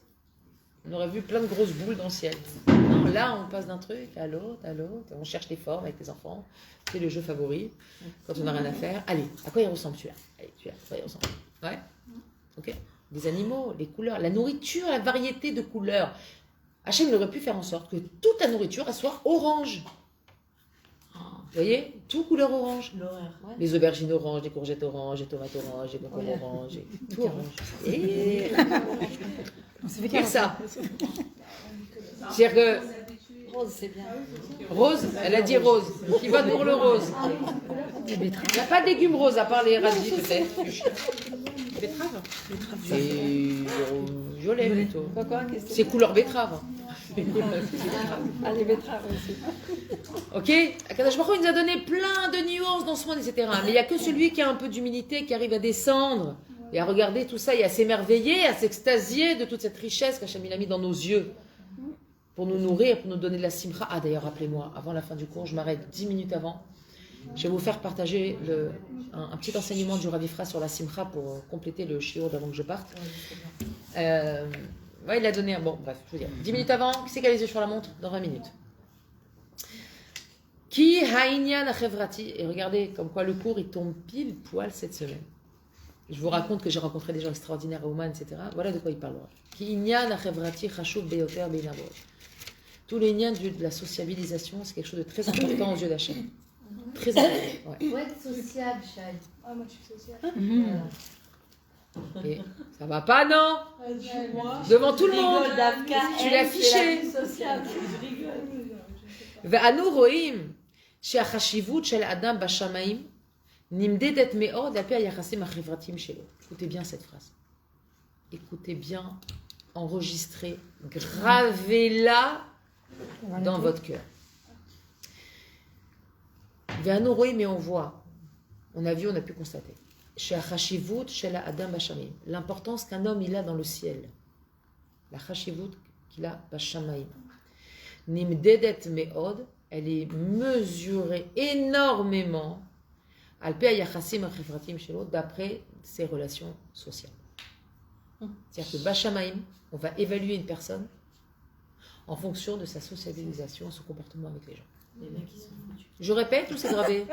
On aurait vu plein de grosses boules dans le ciel. Non, là, on passe d'un truc à l'autre, on cherche les formes avec les enfants. C'est le jeu favori, quand on n'a rien à faire. Allez, à quoi il ressemble celui-là? Allez, celui-là, à quoi il ressemble? Ouais? Ok? Des animaux, les couleurs, la nourriture, la variété de couleurs. Hachem, il aurait pu faire en sorte que toute la nourriture, elle soit orange. voyez, tout couleur orange. L'horaire. Ouais. Les aubergines oranges, les courgettes oranges, les tomates oranges, les concombres oranges, tout orange. Et On s'est fait que ça. 40. C'est-à-dire que Rose, c'est bien. Rose, elle a dit rose. Qui vote pour le rose? Il n'y a pas de légumes roses à part les radis peut-être. Betterave. C'est violet plutôt. Quoi C'est couleur betterave. Ah, les betteraves aussi. Ok, Akadosh Baruch Hu, il nous a donné plein de nuances dans ce monde, etc. Mais il n'y a que celui qui a un peu d'humilité qui arrive à descendre et à regarder tout ça et à s'émerveiller, à s'extasier de toute cette richesse qu'Hachem il a mis dans nos yeux pour nous nourrir, pour nous donner de la simcha. Ah d'ailleurs, rappelez-moi, avant la fin du cours, je m'arrête 10 minutes avant. Je vais vous faire partager un petit enseignement du Rav Ifra sur la simcha pour compléter le shiur avant que je parte. Ouais, il a donné un... Bon, bref, je veux dire. 10 minutes avant, qui c'est qui a les yeux sur la montre? Dans 20 minutes. Ki ha'inyan ha'chevrati. Et regardez, comme quoi le cours, il tombe pile poil cette semaine. Je vous raconte que j'ai rencontré des gens extraordinaires à Ouman, etc. Voilà de quoi il parle. Ki inyan ha'chevrati chashuv beyoter beinavot. Tous les liens de la sociabilisation, c'est quelque chose de très important aux yeux d'Hachem. Très important. Ouais. Faut être sociable, Chad. Ah, moi, je suis sociale. Et ça va pas, non? Devant tout le monde. Tu l'as affiché. ואנו רואים שהחשיבות של האדם בשמיים נמדדת מאוד על פי היחסים החברתיים שלו. Écoutez bien cette phrase. Écoutez bien, enregistrez, gravez-la dans votre cœur. ואנו רואים, mais on voit, on a vu, on a pu constater. שהחשיבות של האדם בשמיים, l'importance qu'un homme il a dans le ciel, la חשיבות qu'il a בשמיים. Nimdedet meod, elle est mesurée énormément al pi hayachassim hachevratim shelo, d'après ses relations sociales. C'est-à-dire que Bashamaim, on va évaluer une personne en fonction de sa sociabilisation, son comportement avec les gens. Les mecs, ils sont foutus. Je répète ou c'est gravé?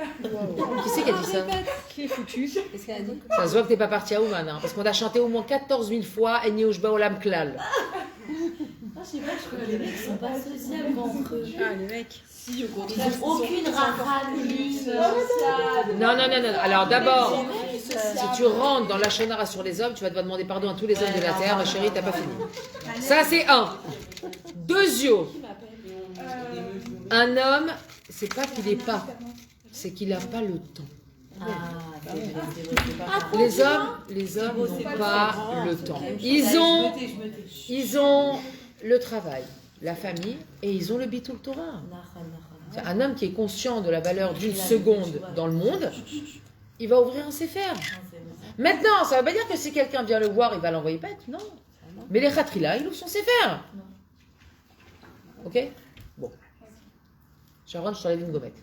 Qui c'est qui a dit ça? Qui est foutu? Qu'est-ce qu'elle a dit? Ça se voit que t'es pas parti à Ouman, hein, parce qu'on a chanté au moins 14 000 fois Eni Ushba Olam Klal. Ah, je sais pas, je crois que les mecs sont pas sociables entre eux. Ah, les mecs. Si, au contraire. Aucune racaline sociable. Non. Alors d'abord, si tu rentres dans la shonara sur les hommes, tu vas devoir demander pardon à tous les hommes de la terre. Ma chérie, t'as pas fini. Ça, c'est un. Deuxième. Un homme, c'est pas qu'il n'est pas, c'est qu'il n'a pas le temps. Ah, c'est vrai, c'est pas Les hommes n'ont pas le temps. Ils ont le travail, la famille, et ils ont le bitul Torah. C'est un homme qui est conscient de la valeur d'une seconde dans le monde, il va ouvrir un sefer. Maintenant, ça ne veut pas dire que si quelqu'un vient le voir, il va l'envoyer pète, non. Mais les khatrila, il ouvre son sefer. Ok? Bon. Sharon, je t'enlève une gommette.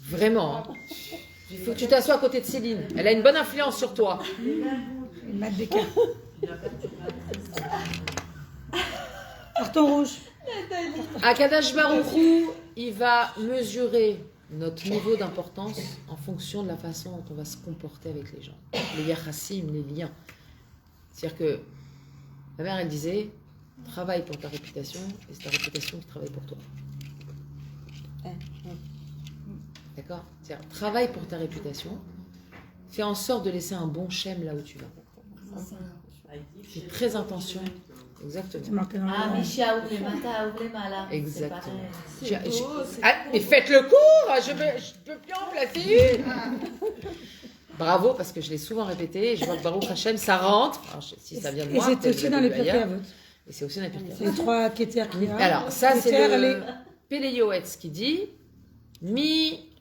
Vraiment. Hein. Il faut que tu t'assoies à côté de Céline. Elle a une bonne influence sur toi. Une mat des cas. Carton rouge. Akadosh Baruch Hu, il va mesurer notre niveau d'importance en fonction de la façon dont on va se comporter avec les gens. Les yachassim, les liens. C'est-à-dire que ma mère, elle disait, travaille pour ta réputation et c'est ta réputation qui travaille pour toi. D'accord? C'est-à-dire, travaille pour ta réputation, fais en sorte de laisser un bon schème là où tu vas. Fais très attention. Exactement. Ah, Misha, ouvre les matas, ouvre les malas. Exactement. C'est Mais faites le cours, je peux plus en placer une. Bravo, parce que je l'ai souvent répété, et je vois que Baruch Hashem, ça rentre. Alors, si ça vient de moi, et c'est aussi dans les Pirkei Avot. Et c'est aussi dans les Pirkei C'est les trois Keter qu'il y a. Alors, ça, c'est Keter, le Péléyoetz qui dit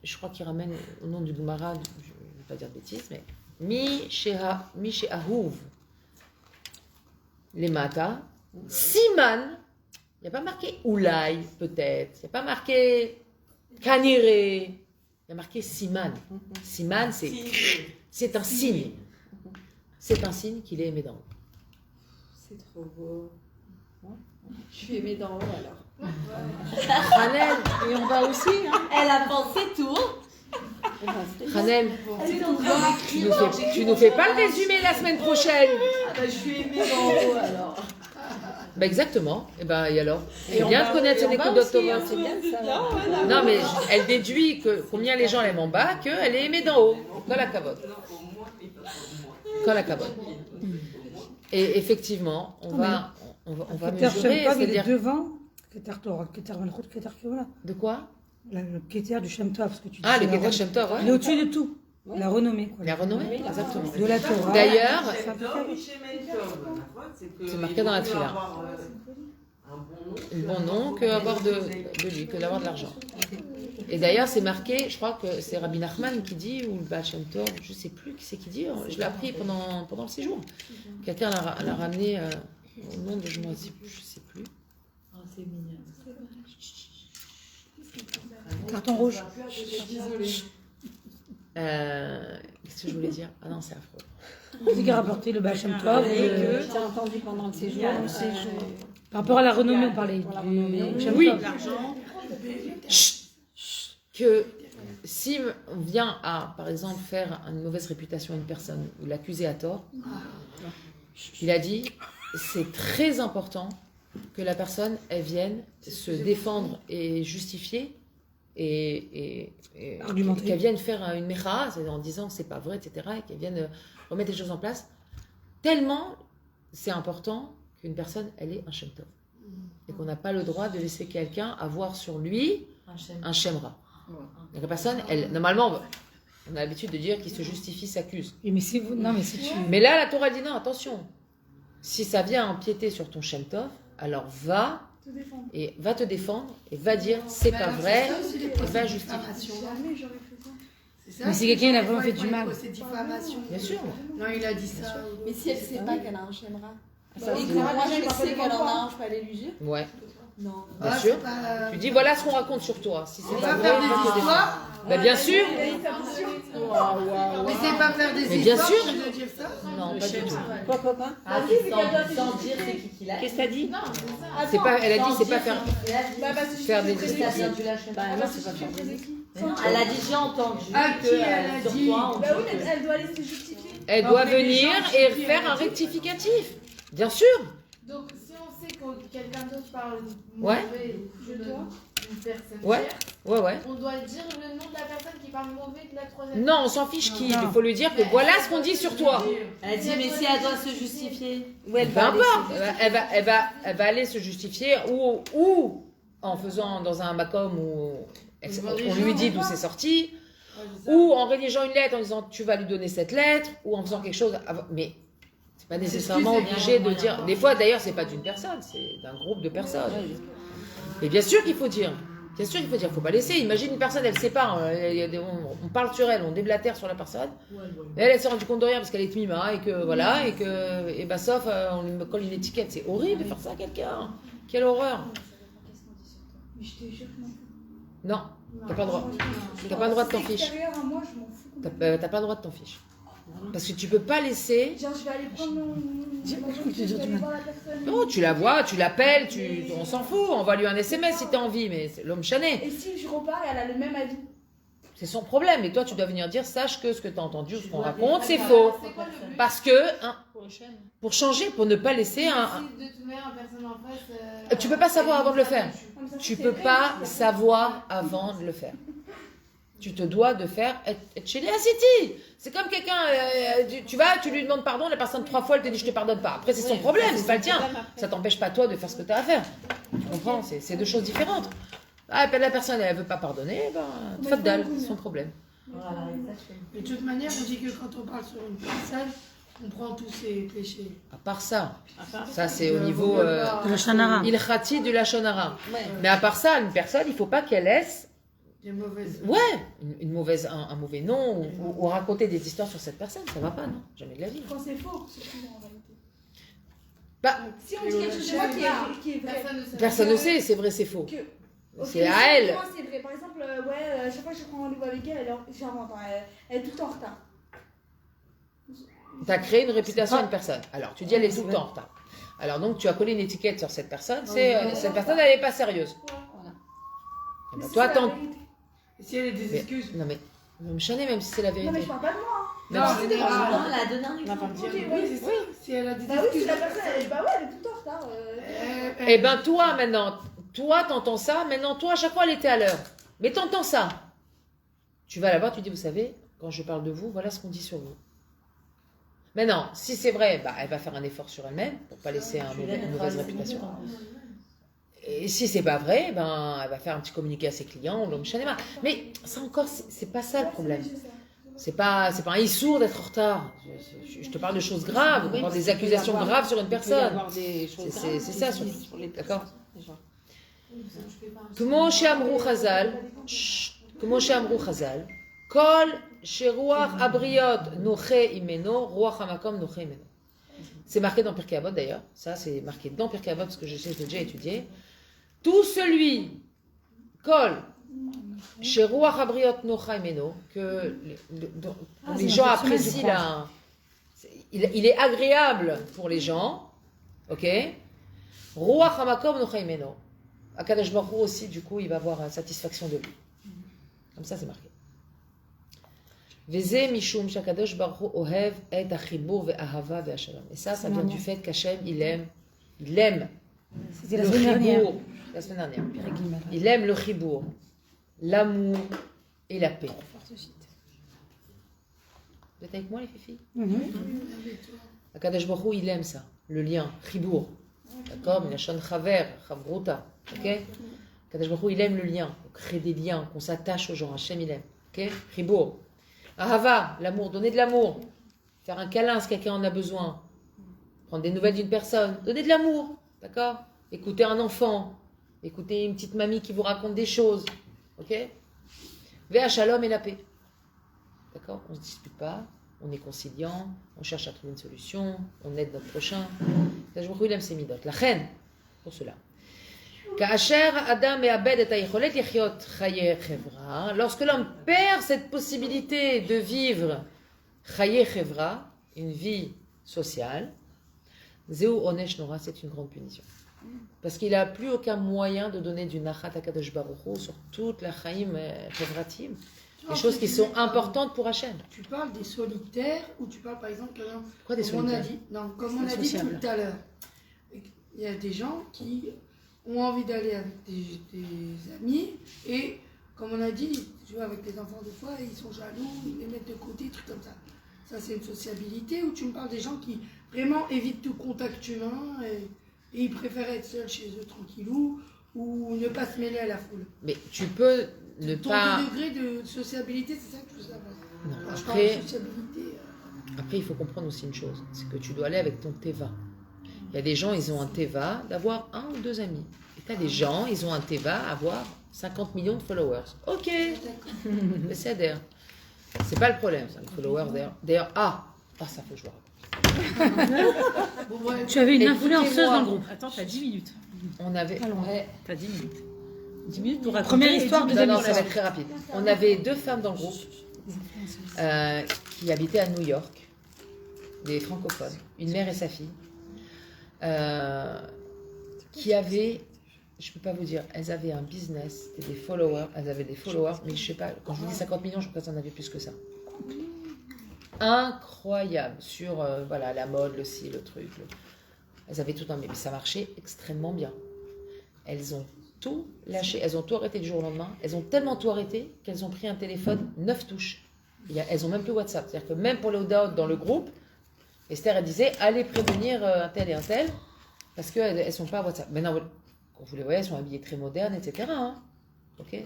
je crois qu'il ramène au nom du Gemara, je ne vais pas dire de bêtises, mais Mi she'ahuv les matas, Siman, il n'y a pas marqué Oulai, peut-être, il n'y a pas marqué Kanire, il y a marqué Siman. Siman, c'est un signe. C'est un signe qu'il est aimé d'en haut. C'est trop beau. Je suis aimée d'en haut alors. Hanel, Et on va aussi, hein. Elle a pensé tout. Hanel, tu nous fais pas le résumé la semaine prochaine. Ah bah, je suis aimée d'en haut alors. Bah exactement. Et alors Et c'est on bien va- de connaître et ses on va écoutes aussi, d'octobre. hein. C'est bien ça. Non, mais elle déduit que combien les gens l'aiment en bas, qu'elle est aimée d'en haut. Quand la cavote. Quand la cavote. Et effectivement, on va Keter mesurer, Shem Tov, il est c'est-à-dire... devant. Keter Torah, Keter Malchut, Keter Kiola. De quoi? Le Keter du Shem Tov, ce que tu dis. Ah, le c'est la Keter re- Shem Tov, Il est ouais. au-dessus de tout. La renommée, quoi. La renommée, exactement. De la Torah. D'ailleurs, C'est impeccable. c'est marqué dans la Tfila. Le bon nom que avoir de lui, que d'avoir de l'argent. Et d'ailleurs, c'est marqué, je crois que c'est Rabbi Nachman qui dit, ou le Baal Shem Tov, je ne sais plus qui c'est qui dit, je l'ai appris pendant le séjour. Quelqu'un l'a ramené au nom de je ne sais plus. Ah, c'est mignon. Carton rouge. Qu'est-ce que je voulais dire? Ah non, c'est affreux. C'est qui a rapporté le Baal Shem Tov. J'ai entendu pendant le séjour. Par rapport à la renommée, on parlait. Du Shem Oui. Tov. Que si on vient à, par exemple, faire une mauvaise réputation à une personne ou l'accuser à tort, il a dit, c'est très important que la personne, elle vienne se défendre et justifier et Argumenter. qu'elle vienne faire une mécha, c'est-à-dire en disant que c'est pas vrai, etc., et qu'elle vienne remettre les choses en place. Tellement c'est important qu'une personne, elle ait un Shem Tov. Et qu'on n'a pas le droit de laisser quelqu'un avoir sur lui un Shemra. Donc la personne, normalement, on a l'habitude de dire qu'il se justifie, s'accuse. Oui, mais si vous. Non, mais si tu. Mais là, la Torah dit non, attention. Si ça vient empiéter sur ton Shem Tov, alors va te défendre et va dire c'est pas vrai, et va justifier. Jamais j'aurais fait ça. C'est ça. Mais si quelqu'un il a vraiment fait du mal. C'est diffamation. Bien sûr. Non, il a dit ça. Mais si elle sait pas qu'elle a un schéma. Ça, Et c'est- que moi les je gens, sais ils qu'elle en parlent a un, je peux aller lui dire. Ouais, Non. bien Ah, sûr. c'est pas- Tu dis voilà ce qu'on raconte sur toi. Si c'est On pas va vrai, faire va te des défendre. histoires. Bah, bien sûr. Mais c'est pas faire des Mais bien histoires sûr. de dire ça. Non, pas du tout. Quoi Ah, Vas-y, c'est mais qu'elle doit sans dire c'est qui l'a. Qu'est-ce que t'as dit Attends, C'est pas, elle a dit c'est pas faire. bah, parce que je faire suis des prédéquée. histoires. Tu lâches Bah, pas. parce que je suis prédéquée. Elle a dit j'ai entendu À qui que elle a sur dit toi on Bah oui, dit mais elle doit aller se justifier. Elle doit venir et faire un rectificatif. Bien sûr. Donc, si on sait que quelqu'un d'autre parle Ouais. mauvais d'une personne Ouais. tierce, Ouais. on doit dire le nom de la personne qui parle mauvais de la troisième. Non, on s'en fiche qui. Il faut lui dire que voilà ce qu'on dit sur toi. Elle dit mais si elle doit se justifier. Où elle Peu va aller importe. Elle va aller se justifier ou en faisant dans un macom où on lui dit d'où c'est sorti, ou en rédigeant une lettre en disant tu vas lui donner cette lettre, ou en faisant quelque chose. Mais c'est pas nécessairement obligé de dire. Des fois d'ailleurs c'est pas d'une personne, c'est d'un groupe de personnes. Mais bien sûr qu'il faut dire. Bien sûr qu'il faut dire, faut pas laisser. Imagine une personne, elle sait pas, on parle sur elle, on déblatère sur la personne. Et elle s'est rendue compte de rien parce qu'elle est tmima et que voilà, et bah sauf, on lui colle une étiquette. C'est horrible de faire ça à quelqu'un. Quelle horreur. Mais je te jure que non. Non, t'as pas le droit. T'as pas le droit de t'en C'est fiche. extérieur à moi, je m'en fous. T'as pas le droit de t'en fiche. Parce que tu peux pas laisser. Genre, je vais aller prendre mon Dis- voiture, tu dis je vais aller du voir la personne. Non, tu la vois, tu l'appelles, on s'en fout. Envoie lui un SMS si t'as envie, mais c'est l'homme chané. Et si je repars et elle a le même avis. C'est son problème. Et toi, tu dois venir dire, sache que ce que t'as entendu ou ce qu'on raconte, c'est faux. C'est quoi le but Parce que, pour changer, pour ne pas laisser un. Si de toute manière, la personne en face. Tu peux pas savoir avant de le faire. Comme ça, Tu c'est peux vrai, pas c'est- savoir avant de le faire. Tu te dois de faire être chez les City. C'est comme quelqu'un, tu vas, tu lui demandes pardon, la personne 3 fois, elle te dit je te pardonne pas. Après, c'est son problème, c'est pas le tien. Ça t'empêche pas toi de faire ce que tu as à faire. Tu comprends? C'est deux choses différentes. Ah, la personne, elle veut pas pardonner, ben, faddal, c'est son problème. Voilà, exactement. De toute manière, on dit que quand on parle sur une personne, on prend tous ses péchés. À part ça, ça c'est au niveau De la Shanara. ilchati du lachonara. Mais à part ça, une personne, il faut pas qu'elle laisse Des mauvaises. ouais, une mauvaise, un mauvais nom ou raconter des histoires sur cette personne, ça va pas, non? Jamais de la vie. Quand c'est faux, surtout en réalité. Bah, Si on dit quelque chose de moi qui est vrai. Personne ne sait. personne ne sait, c'est vrai, c'est faux. Que- Ok, C'est à elle. moi, c'est vrai. Par exemple, chaque fois que je prends rendez-vous avec elle, j'invente, hein, elle est tout le temps en retard. Tu as créé une réputation à une personne. Alors, tu dis elle est tout le temps en retard. Alors, donc, tu as collé une étiquette sur cette personne. Cette personne, elle n'est pas sérieuse. Eh ben, toi, c'est la tant. vérité. Et si elle a des Mais- excuses. Non, mais. Me chaner, même si c'est la Non, mais vérité. je parle pas de moi. Même si- Non, elle a donné un On va pas exemple. me dire. Ok, Oui, c'est ça. Si elle a des Bah oui, si excuses. la personne, elle est tout le temps en retard. Eh ben toi maintenant, toi t'entends ça, maintenant toi à chaque fois elle était à l'heure. Mais t'entends ça. Tu vas la voir, tu dis, vous savez, quand je parle de vous, voilà ce qu'on dit sur vous. Maintenant, si c'est vrai, bah, elle va faire un effort sur elle-même pour pas laisser une mauvaise réputation. Et si c'est pas vrai, ben elle va faire un petit communiqué à ses clients, l'homme chanema. Mais ça encore, c'est pas ça le problème. C'est pas un issour d'être en retard. Je te parle de choses graves, avoir des accusations graves sur une personne. C'est ça, d'accord. Comment chez Amrou Chazal, comment chez Amrou Chazal, Kol chez Ruach Abriot Noche Imeno, Ruach Hamakom Noche Imeno. C'est marqué dans Pirkei Avot d'ailleurs. Ça, c'est marqué dans Pirkei Avot parce que je sais, je l'ai déjà étudié. Tout celui, Kol, chez Ruach Abriot Noche Imeno, que les gens apprécient là. Il est agréable pour les gens, ok. Ruach Hamakom Noche Imeno. Akadosh Baruch Hu aussi, du coup, il va avoir satisfaction de lui. Comme ça, c'est marqué. Veze mishum shakadosh Baruch Hu ohev et achibur ve'ahava ve'ashalom. Et ça vient du fait qu'Hachem, il aime C'était le la semaine dernière. chibour. La semaine dernière. Il aime le chibour, l'amour et la paix. Vous êtes avec moi, les filles? Akadosh Baruch Hu, il aime ça, le lien, chibour. D'accord? Minashon chaver, chavruta. Ok? Kadosh Baruch Hu, il aime le lien, on crée des liens, qu'on s'attache aux gens. Hachem, il aime. Ok? Chibour. Ahava, l'amour, donner de l'amour. Faire un câlin si quelqu'un en a besoin. Prendre des nouvelles d'une personne. Donner de l'amour. D'accord? Écouter un enfant. Écouter une petite mamie qui vous raconte des choses. Ok? Véa shalom et la paix. D'accord? On ne se dispute pas. On est conciliant. On cherche à trouver une solution. On aide notre prochain. Kadosh Baruch Hu, il aime ses midot. La reine, pour cela. Lorsque l'homme perd cette possibilité de vivre chaye chevra, une vie sociale, zeu onesh nora, c'est une grande punition. Parce qu'il n'a plus aucun moyen de donner du nachat à Kadosh Baruch Hu sur toute la chaim chevratim, des choses qui sont importantes pour Hachem. Tu parles des solitaires ou tu parles par exemple Quoi des solitaires? Comme on a dit tout à l'heure, il y a des gens qui ont envie d'aller avec des amis et comme on a dit, tu vois, avec les enfants des fois, ils sont jaloux, ils les mettent de côté, trucs comme ça. Ça c'est une sociabilité ou tu me parles des gens qui vraiment évitent tout contact humain et ils préfèrent être seuls chez eux tranquillou ou ne pas se mêler à la foule. Mais tu peux ne Ton pas... degré de sociabilité, c'est ça que je veux savoir. Non, Quand je après- parle de sociabilité, Après, il faut comprendre aussi une chose, c'est que tu dois aller avec ton teva. Il y a des gens, ils ont un teva d'avoir 1 ou 2 amis. Et tu as des gens, ils ont un teva avoir 50 millions de followers. Ok, c'est adhère. C'est pas le problème, ça, les followers. D'ailleurs, ça faut que je le raconte. Tu avais une Écoutez-moi. influenceuse dans le groupe. Attends, t'as 10 minutes. On avait... Ouais. T'as 10 minutes. 10 minutes pour raconter. Première histoire, Non, deuxième non, ça histoire. va être très rapide. On avait 2 femmes dans le groupe qui habitaient à New York, des francophones, une mère et sa fille, qui avaient, je ne peux pas vous dire, elles avaient un business, c'était des followers, elles avaient des followers, mais je ne sais pas, quand je vous dis 50 millions, je crois qu'elles en avaient plus que ça. Incroyable, sur voilà, la mode, le ci, le truc. Elles avaient tout un... Mais ça marchait extrêmement bien. Elles ont tout lâché, elles ont tout arrêté du jour au lendemain. Elles ont tellement tout arrêté qu'elles ont pris un téléphone 9 touches. Elles ont même plus WhatsApp. C'est-à-dire que même pour le download dans le groupe, Esther, elle disait, allez prévenir un tel et un tel, parce qu'elles ne sont pas à WhatsApp. Maintenant, quand vous les voyez, elles sont habillées très modernes, etc. Hein. Ok,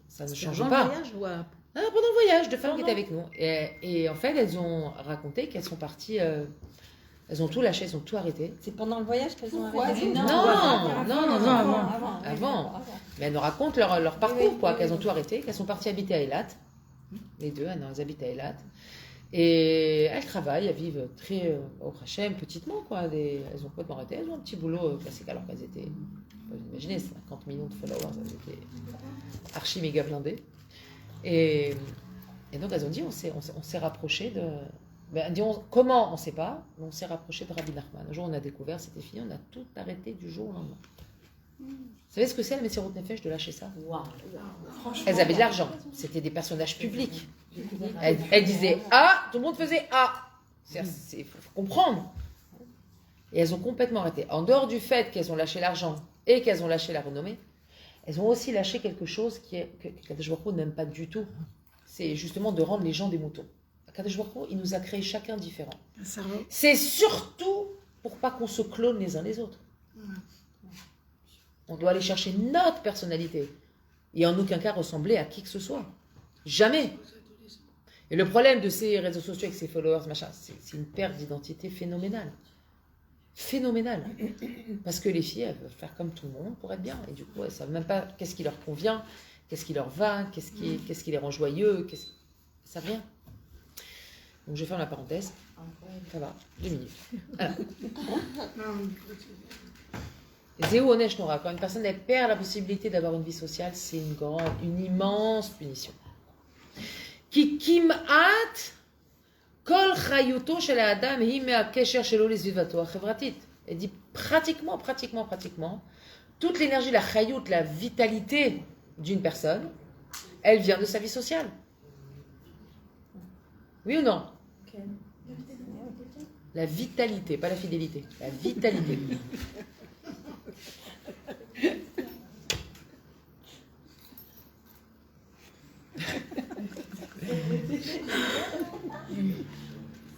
ça ne change pas. Voyage ou à... Ah, pendant le voyage, 2 femmes qui étaient avec nous. Et en fait, elles ont raconté qu'elles sont parties... elles ont tout lâché, elles ont tout arrêté. C'est pendant le voyage qu'elles ont Pourquoi arrêté? Non, avant. Mais elles nous racontent leur parcours, quoi, qu'elles ont tout arrêté, qu'elles sont parties habiter à Eilat. Les 2, elles habitent à Eilat. Et elles travaillent, elles vivent très au Hachem, petitement, quoi. Elles ont complètement arrêté, elles ont un petit boulot classique, alors qu'elles étaient, vous imaginez, 50 millions de followers, elles étaient archi méga blindées. Et donc elles ont dit, on s'est rapproché de... Ben, disons, comment, on ne sait pas, mais on s'est rapproché de Rabbi Nachman. Un jour, on a découvert, c'était fini, on a tout arrêté du jour au lendemain. Vous savez ce que c'est, la Messirut Nefesh, de lâcher ça? Elles avaient de l'argent, c'était des personnages publics. Elles disaient « Ah », tout le monde faisait « Ah ». Il faut comprendre. Et elles ont complètement arrêté. En dehors du fait qu'elles ont lâché l'argent et qu'elles ont lâché la renommée, elles ont aussi lâché quelque chose que Kadosh Baruch Hu n'aime pas du tout. C'est justement de rendre les gens des moutons. Kadosh Baruch Hu, il nous a créés chacun différent. C'est surtout pour pas qu'on se clone les uns les autres. On doit aller chercher notre personnalité et en aucun cas ressembler à qui que ce soit. Jamais. Et le problème de ces réseaux sociaux avec ces followers, machin, c'est une perte d'identité phénoménale. Phénoménale. Parce que les filles, elles veulent faire comme tout le monde pour être bien. Et du coup, elles ne savent même pas qu'est-ce qui leur convient, qu'est-ce qui leur va, qu'est-ce qui les rend joyeux. Elles ne savent rien. Donc je ferme la parenthèse. Ça va, 2 minutes. Alors. Zéou Onesh Nora, quand une personne elle perd la possibilité d'avoir une vie sociale, c'est une immense punition. Ki kim'at kol chayuto shel ha'adam hi me'akesher shelo lesvivato ha'chevratit. Elle dit pratiquement, toute l'énergie, la chayut, la vitalité d'une personne, elle vient de sa vie sociale. Oui ou non? La vitalité, pas la fidélité. La vitalité.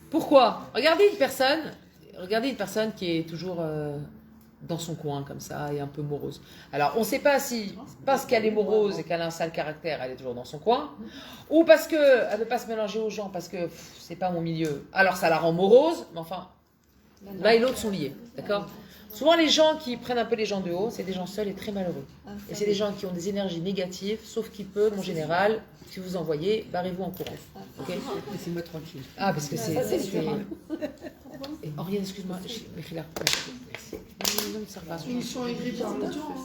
Pourquoi? Regardez une personne qui est toujours dans son coin comme ça et un peu morose. Alors on ne sait pas si parce qu'elle est morose et qu'elle a un sale caractère, elle est toujours dans son coin, ou parce qu'elle ne veut pas se mélanger aux gens, parce que c'est pas mon milieu. Alors ça la rend morose, mais enfin, l'un et l'autre sont liés, d'accord? Souvent les gens qui prennent un peu les gens de haut, c'est des gens seuls et très malheureux. Et c'est des gens qui ont des énergies négatives, sauf qu'ils peuvent, en général, si vous envoyez, barrez-vous en courant. Okay? Laissez-moi tranquille. Ah, parce que c'est... Oriane, excuse-moi, merci. Ils sont aigris par les gens.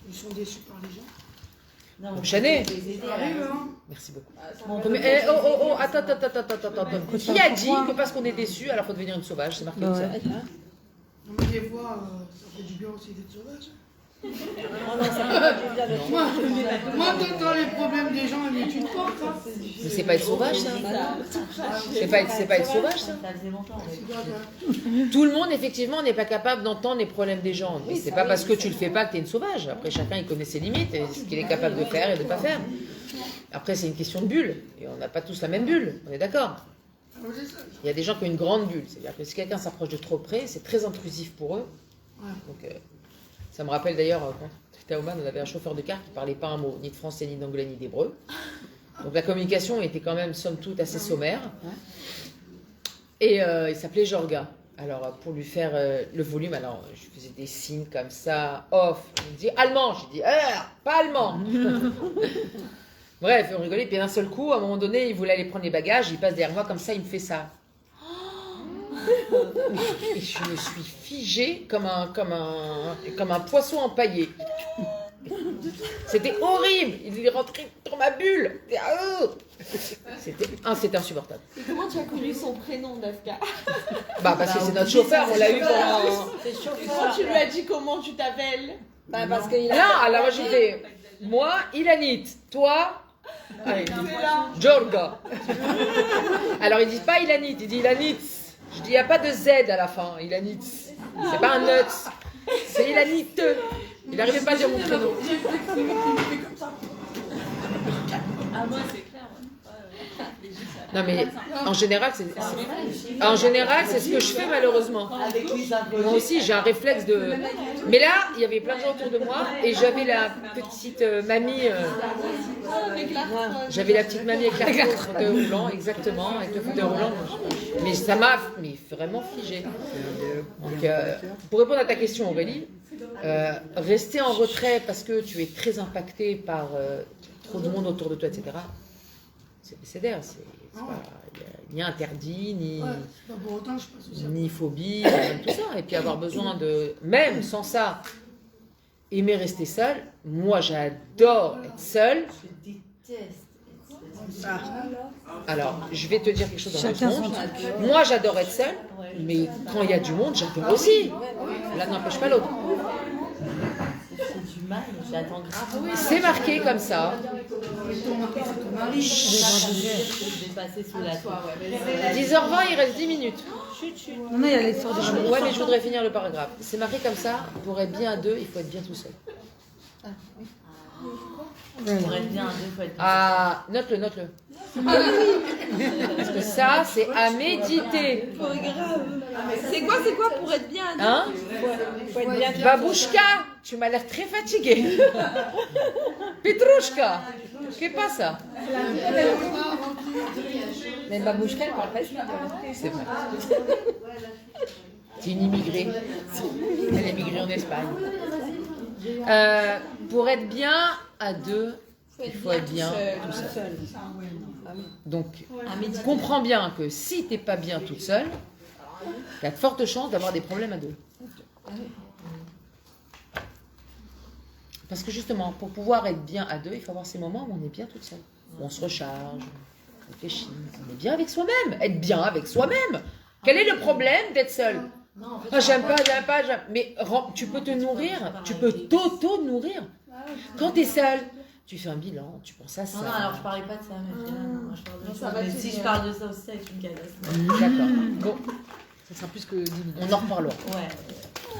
Ils sont déçus par les gens. Chané. Merci beaucoup. Mais, attends. Qui a dit que parce qu'on est déçu, alors il faut devenir une sauvage? C'est marqué comme ça. Non, mais des fois, ça fait du bien aussi d'être sauvage. Moi, dans les problèmes des gens, mais tu te portes. Hein. Mais c'est pas être sauvage, ça. C'est pas être sauvage, ça. Tout le monde, effectivement, n'est pas capable d'entendre les problèmes des gens. Mais c'est pas parce que tu le fais pas que tu es une sauvage. Après, chacun, il connaît ses limites et ce qu'il est capable de faire et de pas faire. Après, c'est une question de bulle. Et on n'a pas tous la même bulle. On est d'accord? Il y a des gens qui ont une grande bulle. C'est-à-dire que si quelqu'un s'approche de trop près, c'est très intrusif pour eux. Donc, ça me rappelle d'ailleurs, quand j'étais à Oman, on avait un chauffeur de car qui ne parlait pas un mot, ni de français, ni d'anglais, ni d'hébreu. Donc la communication était quand même, somme toute, assez sommaire. Et il s'appelait Jorga. Alors, pour lui faire le volume, alors je faisais des signes comme ça, off. Il me dit allemand. J'ai dit, pas allemand. Bref, on rigolait. Puis d'un seul coup, à un moment donné, il voulait aller prendre les bagages. Il passe derrière moi comme ça, il me fait ça. Et je me suis figée comme un poisson empaillé. C'était horrible. Il est rentré dans ma bulle. C'était insupportable. Et comment tu as connu son prénom, Dafka? Parce que c'est notre chauffeur, on l'a eu pendant... Et quand tu lui as dit comment tu t'appelles? Parce qu'il a... Non, alors j'ai dit, moi, Ilanit, toi... Allez, Jorga. Alors ils disent pas Ilanit, ils disent Ilanit. Je dis, il n'y a pas de Z à la fin, Ilanit. C'est pas un nuts, c'est Ilanit. Il n'arrivait pas à dire mon prénom. Ah, moi, c'est clair. Non, mais en général, c'est ce que je fais malheureusement. Moi aussi, j'ai un réflexe de... Mais là, il y avait plein de gens autour de moi et j'avais la petite mamie... J'avais la petite mamie avec le fauteuil roulant, exactement, avec le fauteuil roulant. Mais ça m'a vraiment figé. Donc, pour répondre à ta question, Aurélie, rester en retrait parce que tu es très impacté par trop de monde autour de toi, etc., c'est d'air. Il n'y a interdit, ni phobie, tout ça. Et puis avoir besoin de... Même sans ça, aimer rester seul. Moi, j'adore être seule. Je déteste. Alors, je vais te dire quelque chose dans le monde. Moi, j'adore être seule, mais quand il y a du monde, j'adore aussi. L'un n'empêche pas l'autre. du mal, j'attends grave. C'est marqué comme ça. Ton mari, c'est ton mari. Je vais passer sous la toile. 10h20, il reste 10 minutes. Non, non, il y a l'histoire de Ouais, mais je voudrais finir le paragraphe. C'est marqué comme ça, pour être bien à deux, il faut être bien tout seul. Pour être bien, il faut être bien. Ah, note-le, note-le. Parce que ça, c'est à méditer. C'est quoi pour être bien? Hein? Babouchka, tu m'as l'air très fatiguée. Petrouchka, qu'est-ce que ça? Mais Babouchka, elle parle pas espagnol. C'est vrai. C'est une immigrée. Elle est immigrée en Espagne. Pour être bien à deux, il faut être bien tout seul. Donc, comprends bien que si t'es pas bien toute seule, il y a de fortes chances d'avoir des problèmes à deux. Parce que justement, pour pouvoir être bien à deux, il faut avoir ces moments où on est bien toute seule. Où on se recharge, on réfléchit, on est bien avec soi-même. Être bien avec soi-même. Quel est le problème d'être seul? Ah, j'aime pas. Mais tu peux te nourrir, tu peux t'auto-nourrir. Quand t'es seul, tu fais un bilan, tu penses à ça. Non, alors je parlais pas de ça, mais moi je parle de ça. Mais si je parle de ça aussi, avec une catastrophe. D'accord. Bon, Ça sera plus que 10 minutes. on en reparlera. Ouais.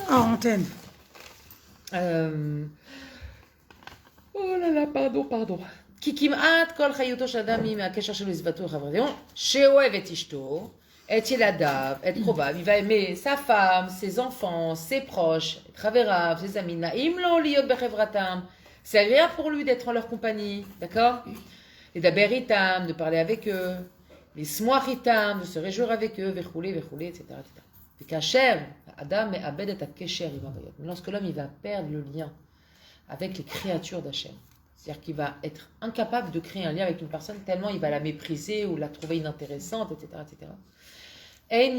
Ah, antenne. Oh là là, pardon. כי כמעט כל חיותו של אדם היא מהקשר שלו לסביבתו וחברתו, שאוהב את אשתו, את ילדיו, את קרוביו, il va aimer sa femme, ses enfants, ses proches, את חבריו, ses amis, נעים לו להיות בחברתם, c'est agréable pour lui d'être en leur compagnie, d'accord? לדבר איתם, de parler avec eux, לשמוח איתם, de se réjouir avec eux, וכולי, etc. וכאשר האדם מאבד את הקשר עם הבריות, lorsque l'homme il va perdre le lien avec les créatures d'Hachem. C'est-à-dire qu'il va être incapable de créer un lien avec une personne tellement il va la mépriser ou la trouver inintéressante, etc. Il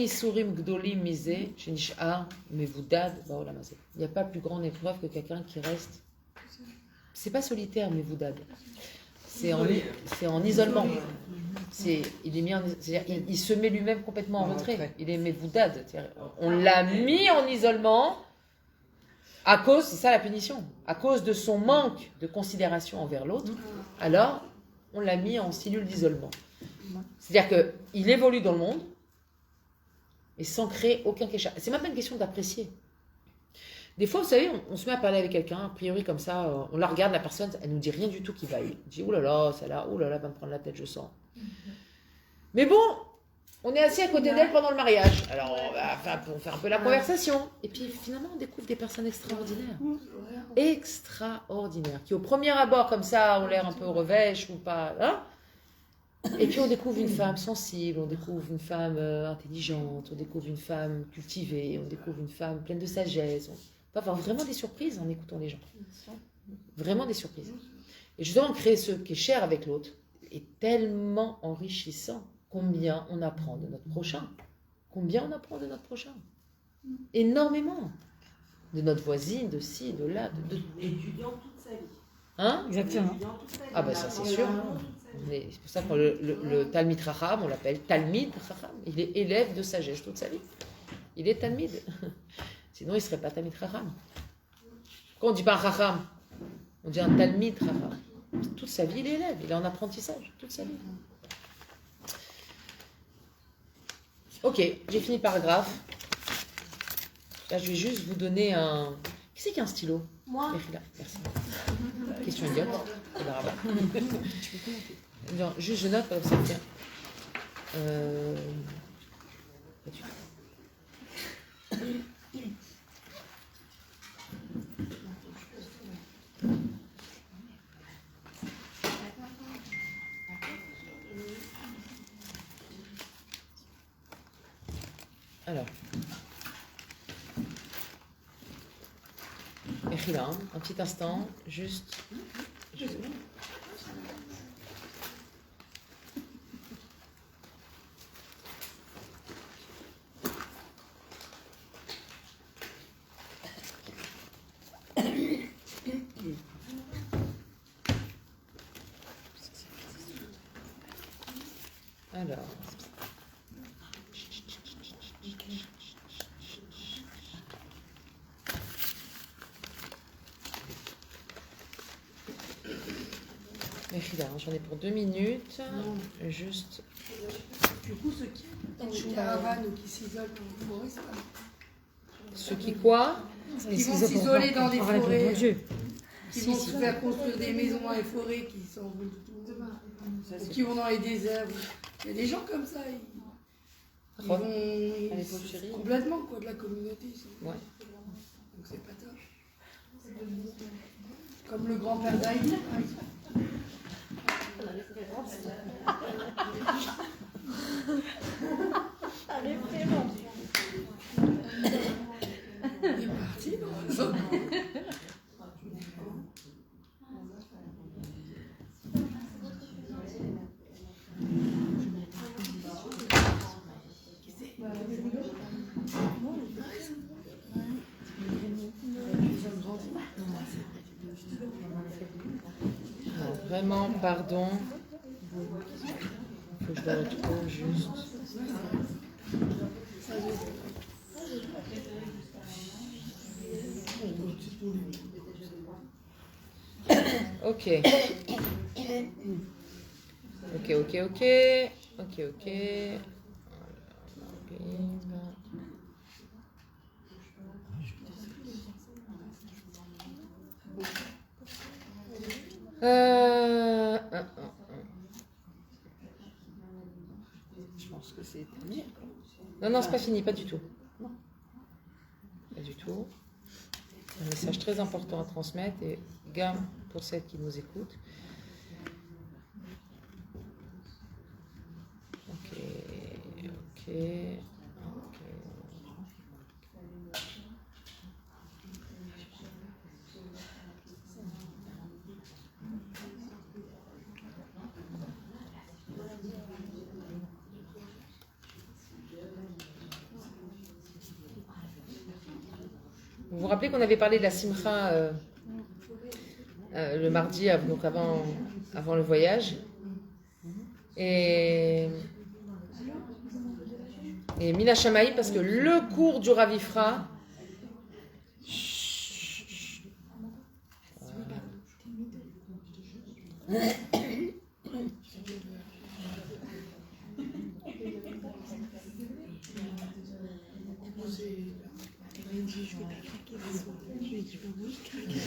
n'y a pas plus grande épreuve que quelqu'un qui reste. C'est pas solitaire, mais voudad. C'est en isolement. Il se met lui-même complètement en retrait. Il est mévoudad. On l'a mis en isolement. À cause, c'est ça la punition, à cause de son manque de considération envers l'autre, alors on l'a mis en cellule d'isolement. C'est-à-dire qu'il évolue dans le monde, mais sans créer aucun kécha. C'est même pas une question d'apprécier. Des fois, vous savez, on se met à parler avec quelqu'un, a priori comme ça, on la regarde, la personne, elle nous dit rien du tout qui va. Elle dit, oulala, celle-là, oulala, va me prendre la tête, je sens. Mais bon, on est assis à côté d'elle pendant le mariage. Alors, on fait un peu la conversation. Et puis, finalement, on découvre des personnes extraordinaires. Extraordinaires. Qui, au premier abord, comme ça, ont l'air un peu revêches ou pas. Hein? Et puis, on découvre une femme sensible, on découvre une femme intelligente, on découvre une femme cultivée, on découvre une femme pleine de sagesse. On va avoir vraiment des surprises en écoutant les gens. Vraiment des surprises. Et justement, créer ce qui est cher avec l'autre est tellement enrichissant. Combien on apprend de notre prochain. Combien on apprend de notre prochain. Énormément. De notre voisine, de ci, de là. Étudiant toute sa vie. Hein? Exactement. Ah ben ça c'est sûr. C'est pour ça que le Talmid Chacham, on l'appelle Talmid Chacham. Il est élève de sagesse toute sa vie. Il est Talmid. Sinon il ne serait pas Talmid Chacham. Quand on ne dit pas un Chacham, on dit un Talmid Chacham. Toute sa vie il est élève, il est en apprentissage. Toute sa vie. Ok, j'ai fini le paragraphe. Là, je vais juste vous donner un... Qui c'est qui a un stylo? Moi. Merci. Question idiote. Non, juste je note, ça tient. Alors, Echila, un petit instant, juste. Alors. Mechida, j'en ai pour 2 minutes. Juste. Du coup, ceux qui dans les caravanes ou qui s'isolent dans les forêts, c'est pas. Ceux qui quoi? Qui vont s'isoler dans des forêts. Dieu. Qui vont se faire construire des maisons dans les forêts qui s'en vont de tout. Ou qui vont dans les déserts. Il y a des gens comme ça. Ils vont. C'est complètement quoi, de la communauté. Ouais. Donc c'est pas top. Comme le grand-père d'Aïd, par exemple. Allez, vraiment. On est parti dans le Vraiment, pardon. Il faut que je le retrouve juste. Ok. Ok. Je pense que c'est terminé. Non, c'est pas fini, pas du tout. Pas du tout. Un message très important à transmettre et gamme pour celles qui nous écoutent. Ok. Vous vous rappelez qu'on avait parlé de la simcha le mardi, donc avant le voyage. Et Mina Shamaï, parce que le cours du Rav Ifra,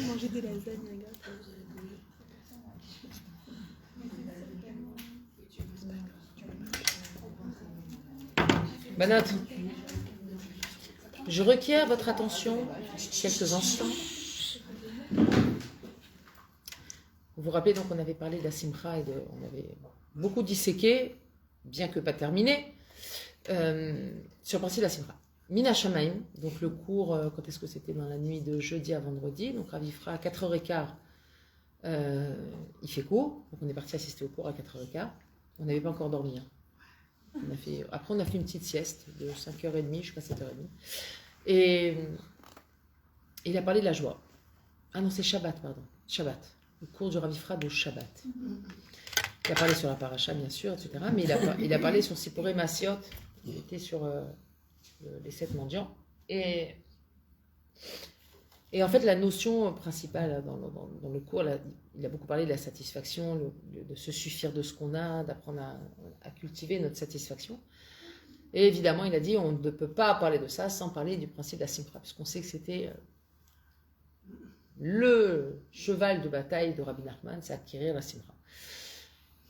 Manger des lasagnes, regarde. Banat, je requiers votre attention quelques instants. Vous vous rappelez donc qu'on avait parlé de la simcha et on avait beaucoup disséqué, bien que pas terminé, sur le principe de la simcha. Mina Shamaim, donc le cours, quand est-ce que c'était dans la nuit de jeudi à vendredi, donc Rav Ifra à 4h15, il fait cours, donc on est parti assister au cours à 4h15, on n'avait pas encore dormi. Après on a fait une petite sieste de 5h30 jusqu'à 7h30, et il a parlé de la joie. Ah non, c'est Shabbat, Shabbat, le cours du Rav Ifra de Shabbat. Il a parlé sur la paracha, bien sûr, etc., mais il a parlé sur Sipporé Massiot, il était sur... les 7 mendiants. Et en fait, la notion principale dans le cours, là, il a beaucoup parlé de la satisfaction, de se suffire de ce qu'on a, d'apprendre à cultiver notre satisfaction. Et évidemment, il a dit on ne peut pas parler de ça sans parler du principe de la simcha, puisqu'on sait que c'était le cheval de bataille de Rabbi Nachman, c'est acquérir la simcha.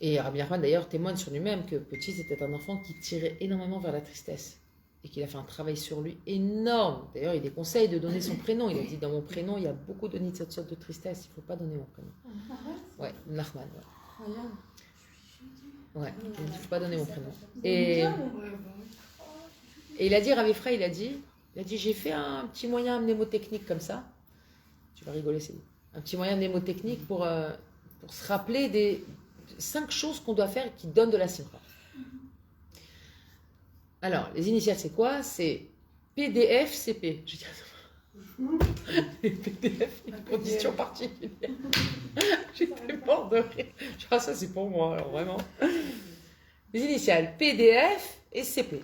Et Rabbi Nachman, d'ailleurs, témoigne sur lui-même que petit, c'était un enfant qui tirait énormément vers la tristesse. Et qu'il a fait un travail sur lui énorme. D'ailleurs, il déconseille de donner son prénom. Il a dit, dans mon prénom, il y a beaucoup de cette sorte de tristesse. Il ne faut pas donner mon prénom. Ouais, Nachman. Ouais, il ne faut pas donner mon prénom. Et il a dit, Rav Ifra, il a dit, j'ai fait un petit moyen mnémotechnique comme ça. Tu vas rigoler, c'est un petit moyen mnémotechnique pour se rappeler des 5 choses qu'on doit faire qui donnent de la simcha. Alors, les initiales, c'est quoi? C'est PDF, CP. Je dirais PDF, une condition particulière. J'étais mort de rire. Je crois que ça, c'est pour moi, alors vraiment. Les initiales, PDF et CP.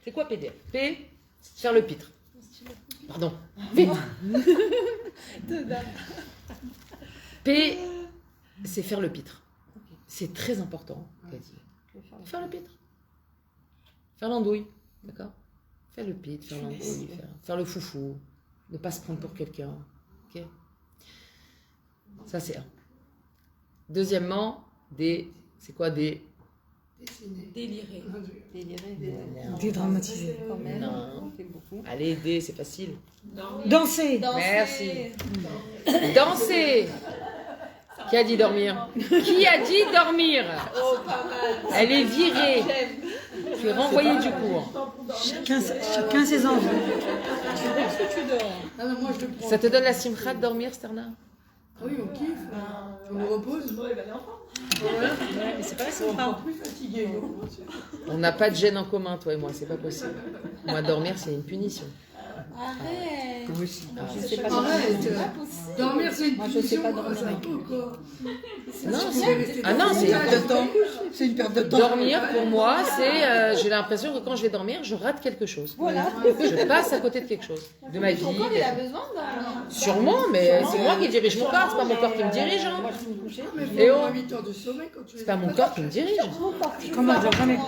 C'est quoi PDF? P, faire le pitre. Pardon. Vite. P, c'est faire le pitre. C'est très important, qu'a dit. Faire le pitre. Faire l'andouille, d'accord? Faire le pitre, faire l'andouille, faire le foufou, ne pas se prendre pour quelqu'un. Ok? Ça, c'est un. Deuxièmement, c'est quoi des... Délirer. Dédramatiser. Non. Allez, D, c'est facile. Danser. Merci. Danser. Qui a dit dormir? Qui a dit dormir? Elle est virée. Tu es renvoyée du cours. Chacun ses envies. Ah non, moi je le prends. Ça te donne la simcha de dormir, Sterna? Ah oui, on kiffe. On nous repose. Mais c'est pas la simcha. Plus fatigué. On n'a pas de gêne en commun, toi et moi, c'est pas possible. Moi, dormir, c'est une punition. Arrête. Moi aussi. Je sais pas Arrête. Dormir, c'est une punition. C'est un peu quoi. Non, c'est perte de temps. C'est une perte de temps. dormir pour moi, c'est j'ai l'impression que quand je vais dormir, je rate quelque chose. Voilà. Je passe à côté de quelque chose, de ma vie. Ton corps, il a besoin d'un... Sûrement, mais c'est moi qui dirige mon corps, c'est pas mon corps qui me dirige. Hein. Mais Et faut oh. 8 heures de sommeil quand tu es. C'est pas mon corps qui me dirige. Comment je jamais.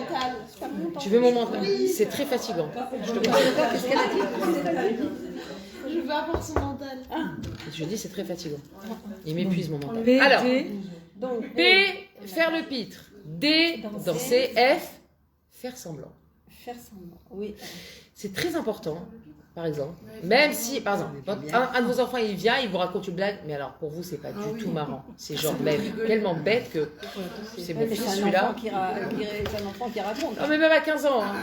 Tu veux mon mental? C'est très fatigant. Je te conseille. Qu'est-ce qu'elle a dit? Je veux avoir son mental. Je dis c'est très fatigant. Il m'épuise mon mental. P, Alors, D. Donc, P, faire le pitre. D, danser. F, faire semblant. faire semblant. Oui. C'est très important, par exemple. Même si, par exemple, un de vos enfants, il vient, il vous raconte une blague, mais alors pour vous, c'est pas du tout marrant. C'est genre même tellement bête que c'est mon fils, celui-là. C'est un enfant qui raconte. Non, mais même à 15 ans. Hein.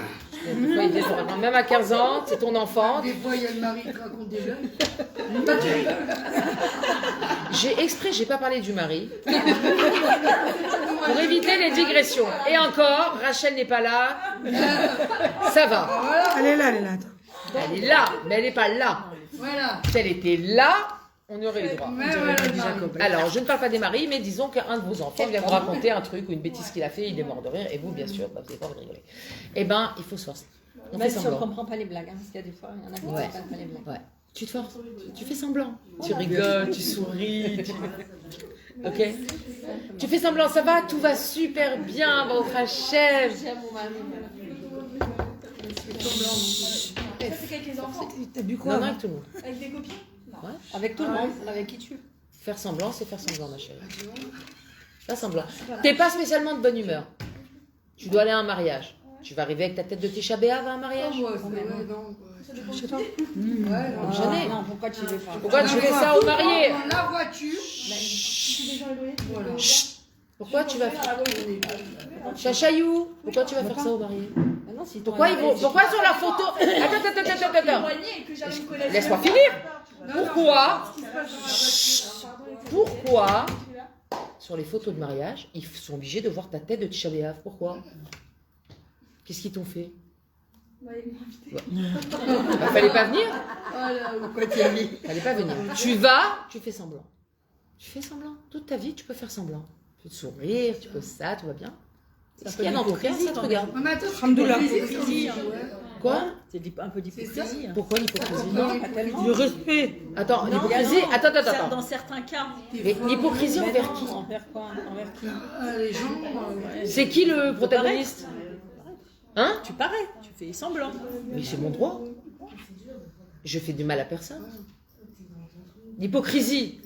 Pourquoi il vient te raconter? Même à 15 ans, c'est ton enfant. Des fois, il y a le mari qui raconte des blagues. J'ai pas parlé du mari. Pour éviter les digressions. Et encore, Rachel n'est pas là. Ça va. Elle est là, attends. Elle est là, mais elle n'est pas là. Voilà. Si elle était là, on aurait eu le droit. Ouais, voilà, le mari. Alors, je ne parle pas des maris, mais disons qu'un de vos enfants vient vous raconter un truc ou une bêtise qu'il a fait, il est mort de rire, et vous, bien sûr, vous n'avez pas envie de rigoler. Eh ben, il faut se forcer. On fait Même si on ne semblant. comprend pas les blagues, hein, parce qu'il y a des fois, il y en a qui ne Ouais. comprennent pas les blagues. Ouais. Tu te forces, tu fais semblant. Tu rigoles, tu souris. Ok? Tu fais semblant, ça va, tout va super bien, votre chef. J'aime mon mari. C'est qu'avec les enfants, T'as bu Non, quoi non, avec tout le monde. avec des copines. Avec tout le monde, avec qui tu... Faire semblant, c'est faire semblant, ma chérie. Faire semblant. T'es pas spécialement de bonne humeur. Tu dois aller à un mariage. Tu vas arriver avec ta tête de Tisha B'Av à un mariage? Ouais, non. Chez toi. Ouais, non. Jamais. Non, pourquoi tu veux pas? Pourquoi tu fais ça aux mariés? Dans la voiture. Si des gens éloignés, Voilà. Pourquoi tu vas faire Chachaillou? Pourquoi tu vas faire ça aux mariés? Mais non, si Pourquoi ils vont... Pourquoi sur la photo... Attends. éloignés et que j'arrive une collègue. Laisse-moi finir. Pourquoi Pourquoi sur les photos de mariage, ils sont obligés de voir ta tête de Tisha B'Av? Pourquoi? Qu'est-ce qu'ils t'ont fait? Bah, fallait pas venir. Fallait pas venir. Tu vas, tu fais semblant. Tu fais semblant. Toute ta vie, tu peux faire semblant. Tu peux te sourire, tu peux ça, tout va bien. Est-ce qu'il y a dans ton cœur, ça te regarde? Mais attends, Alhamdoulilah. Quoi? C'est un peu d'hypocrisie. Pourquoi l'hypocrisie? Du respect. Attends, l'hypocrisie. Attends. Dans certains cas. Mais l'hypocrisie envers qui? Envers quoi? Envers qui? les gens. C'est qui le protagoniste? Hein? Tu parais, tu fais semblant. Mais c'est mon droit. Je fais du mal à personne. L'hypocrisie,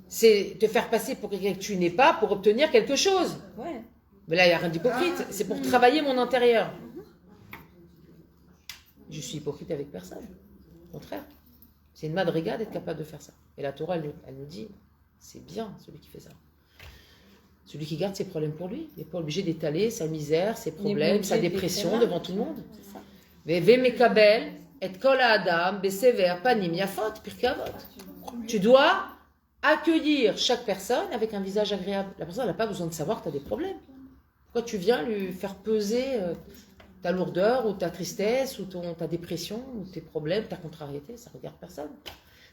c'est te faire passer pour quelqu'un que tu n'es pas pour obtenir quelque chose. Ouais. Mais là, il n'y a rien d'hypocrite. C'est pour travailler mon intérieur. Je suis hypocrite avec personne. Au contraire. C'est une madriga d'être capable de faire ça. Et la Torah, elle nous dit, c'est bien celui qui fait ça. Celui qui garde ses problèmes pour lui. Il n'est pas obligé d'étaler sa misère, ses problèmes, sa dépression devant tout le monde. Veve mekabel et kol adam besever panim yafot pirkei avot. Tu dois accueillir chaque personne avec un visage agréable. La personne n'a pas besoin de savoir que tu as des problèmes. Pourquoi tu viens lui faire peser ta lourdeur ou ta tristesse ou ta dépression ou tes problèmes, ta contrariété? Ça ne regarde personne.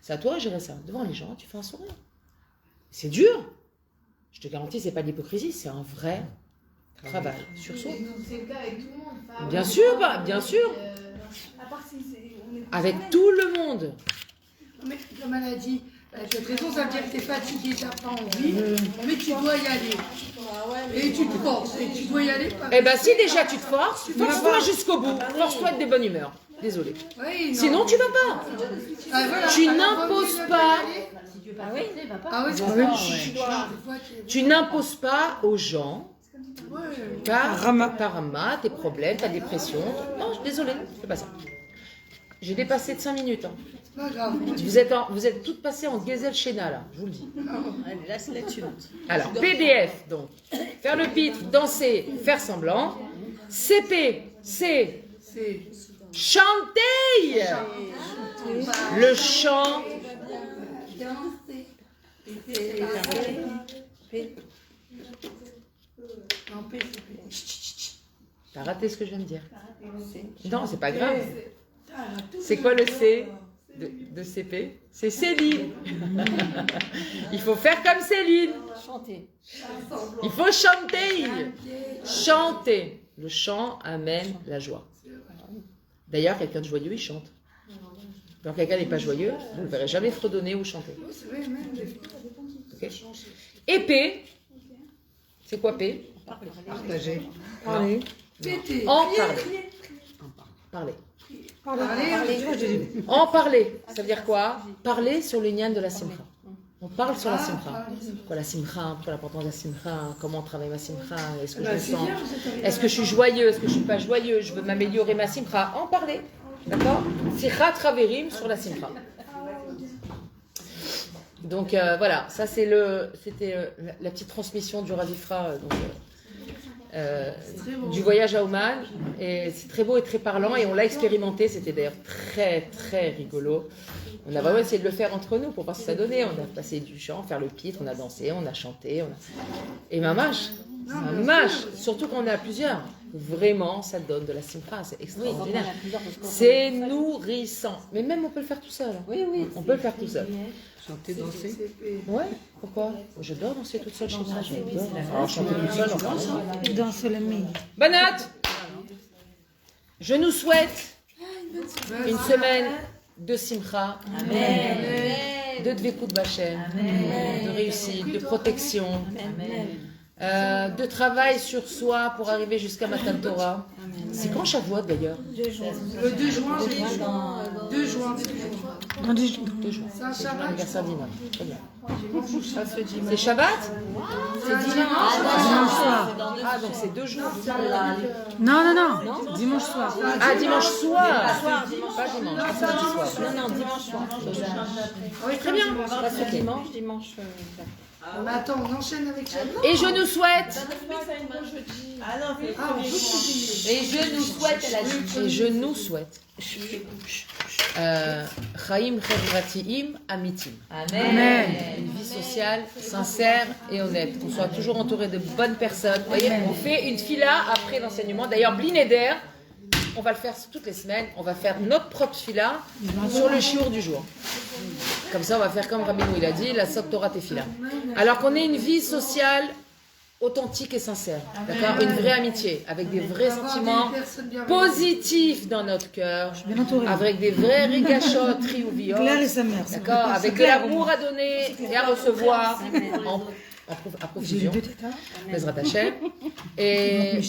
C'est à toi de gérer ça. Devant les gens, tu fais un sourire. C'est dur. Je te garantis, c'est pas de l'hypocrisie, c'est un vrai travail sur soi. C'est le cas avec tout le monde. Enfin, Bien sûr, bien sûr. À part si on est Avec tout le monde. Mais comme elle a dit, Cette raison, ça veut dire que t'es fatigué, t'as pas envie, mais tu dois y aller. Et tu te forces, et tu dois y aller. Eh ben, si déjà tu te forces, force-toi jusqu'au bout. Force-toi de bonne humeur. Désolé. Oui, non. Sinon, tu vas pas. Ah, voilà, Tu t'as n'imposes envie pas. d'y aller. Ah oui, il va pas. Ah oui, c'est ça. Oui. Des fois, Tu n'imposes pas aux gens Ouais. par Rama, tes problèmes, ta dépression. Non, je suis désolée, c'est pas ça. J'ai dépassé de 5 minutes. Hein. C'est pas grave. Vous êtes toutes passées en Gezel Shena, là, je vous le dis. Allez, là, c'est la tuante. Alors, PDF, donc, faire le pitre, danser, faire semblant. CP, c'est C'est chanter. Le chant. Non, P, c'est T'as raté ce que je viens de dire. Non, c'est pas grave. P. C'est quoi le C de CP? C'est Céline. Il faut faire comme Céline. Chanter. Il faut chanter. Chanter. Le chant amène la joie. D'ailleurs, quelqu'un de joyeux, il chante. Quand quelqu'un n'est pas joyeux, vous ne le verrez jamais fredonner ou chanter. Oui, c'est vrai, même des fois. Ok. Et P, c'est quoi P? Partager. Parler. Péter. En parler. Parler. Parler. En parler. Ça veut dire quoi? Parler sur le nian de la simcha. On parle sur la simcha. Pourquoi la simcha? Pourquoi l'importance de la simcha? Comment on travaille ma simcha? Est-ce que je me sens? Est-ce que je suis joyeux? Est-ce que je suis pas joyeux? Je veux m'améliorer ma simcha. En parler. D'accord? Sichat Raverim sur la simcha. Donc voilà, ça c'était la petite transmission du Ravifra du voyage à Oman. Et c'est très beau et très parlant et on l'a expérimenté. C'était d'ailleurs très très rigolo. On a vraiment essayé de le faire entre nous pour voir ce que ça donnait. On a passé du chant, faire le pitre, on a dansé, on a chanté. Et mamash, surtout quand on est à plusieurs. Vraiment, ça donne de la simcha, c'est extraordinaire. C'est nourrissant. Mais même on peut le faire tout seul. Oui, oui. On peut le faire tout seul. Chanter, danser. Ouais, pourquoi? J'adore danser toute seule chez moi. J'adore. Alors chanter toute seule, enfin. Danse le mi. Banat, je nous souhaite une semaine de simcha, de dvekut b'Hashem, de réussite, de protection, de travail sur soi pour arriver jusqu'à Matan Torah. C'est quand Shavuot d'ailleurs? Le 2 juin, j'ai dit. 2 juin. Dans 10 jours. C'est un Shabbat. Anniversaire d'Ina. Très bien. C'est Shabbat? C'est dimanche. Dimanche soir. Ah, donc c'est 2 jours. Non. Dimanche soir. Ah, dimanche soir. Pas dimanche, pas samedi soir. Non, dimanche soir. Oui, Très bien. Pas ce dimanche. Mais attends, on enchaîne avec Shabbat. Et je nous souhaite. Ah non, Ah, on peut continuer. Et je nous souhaite. Et je nous souhaite. Chaim Chevratiyim Amitim. Amen. Une vie sociale sincère et honnête. Qu'on soit toujours entouré de bonnes personnes. Vous voyez, on fait une fila après l'enseignement. D'ailleurs, Blineder, on va le faire toutes les semaines. On va faire notre propre fila sur le shiur du jour. Comme ça, on va faire comme Rabbeinu il a dit, la Sot Torah Tefila. Alors qu'on ait une vie sociale authentique et sincère. D'accord? Une vraie amitié, avec des vrais sentiments positifs dans notre cœur, Bien entouré. avec des vrais rigachot, triouviot. Claire et sa mère. c'est D'accord? clair. Avec de l'amour à donner et à recevoir à profusion. Bezrat Hashem. Et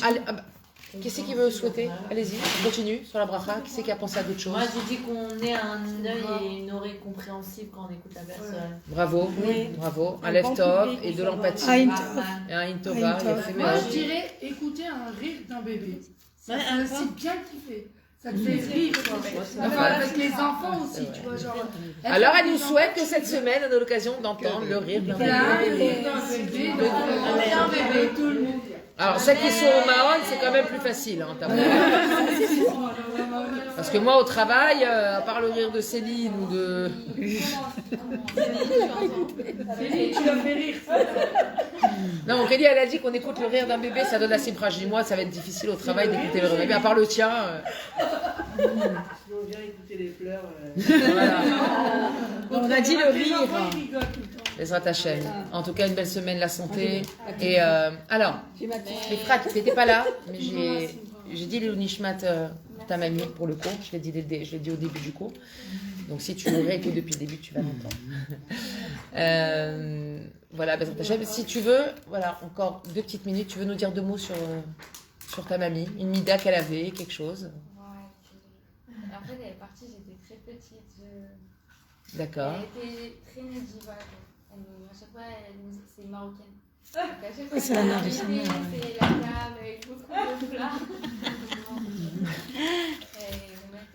qui c'est qui veut souhaiter? Allez-y, on continue sur la bracha. Qui c'est qui a pensé à d'autres choses? Moi, j'ai dit qu'on ait un œil et une oreille compréhensive quand on écoute la personne. Bravo, bravo. Un lève tov et de l'empathie. Aïn Et un intova. Moi, je dirais écouter un rire d'un bébé. Ça c'est bien kiffé. Ça te fait rire, quoi. Avec les enfants aussi, tu vois, genre. Alors, elle nous souhaite que cette semaine, on a l'occasion d'entendre le rire d'un bébé. Un rire d'un bébé, tout le monde. Alors, celles qui sont au Mahon, c'est quand même plus facile. Hein, parce que moi, au travail, à part le rire de Céline ou de... Céline, tu l'as fait rire. Non, Aurélie, elle a dit qu'on écoute le rire d'un bébé, ça donne la simra. Je dis, moi, ça va être difficile au travail d'écouter le rire d'un bébé, à part le tien. On vient écouter les pleurs. Voilà. On a dit le rire. Les Hashem. En tout cas, une belle semaine, la santé. Et alors, les frères, tu n'étais pas là, mais j'ai dit les Nishmat pour ta mamie pour le cours. Je l'ai dit au début du cours. Donc si tu le réécoutes depuis le début, tu vas l'entendre. Voilà, Bezrat Hashem. Si tu veux, voilà, encore 2 petites minutes. Tu veux nous dire 2 mots sur ta mamie, une mida qu'elle avait, quelque chose. Ouais, en fait, elle est partie, j'étais très petite. D'accord. Elle était très nédiva. À chaque fois, c'est marocaine. Donc, à chaque fois, C'est la mère de sa mère. C'est la table avec beaucoup de plats.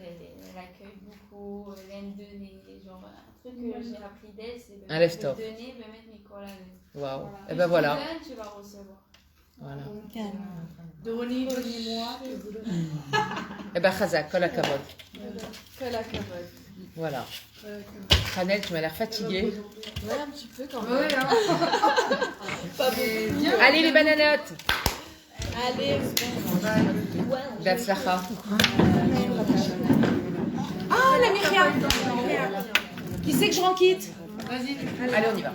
Elle accueille beaucoup, elle aime donner. Genre, un truc que j'ai appris d'elle, c'est de donner, de mettre Nicolas. Waouh. Et ben voilà. Tu donnes, tu vas recevoir. Voilà. Donnez-moi et vous donnez. Et ben Chazak, kol hakavod. Kol hakavod. Voilà. Hanel, tu m'as l'air fatiguée. Ouais, un petit peu quand même. Ouais, hein. Pas beaucoup. Allez les bananotes. Allez. Be'atzlacha. Ah, la Myriam. Qui c'est que je rends quitte? Vas-y. Allez, on y va.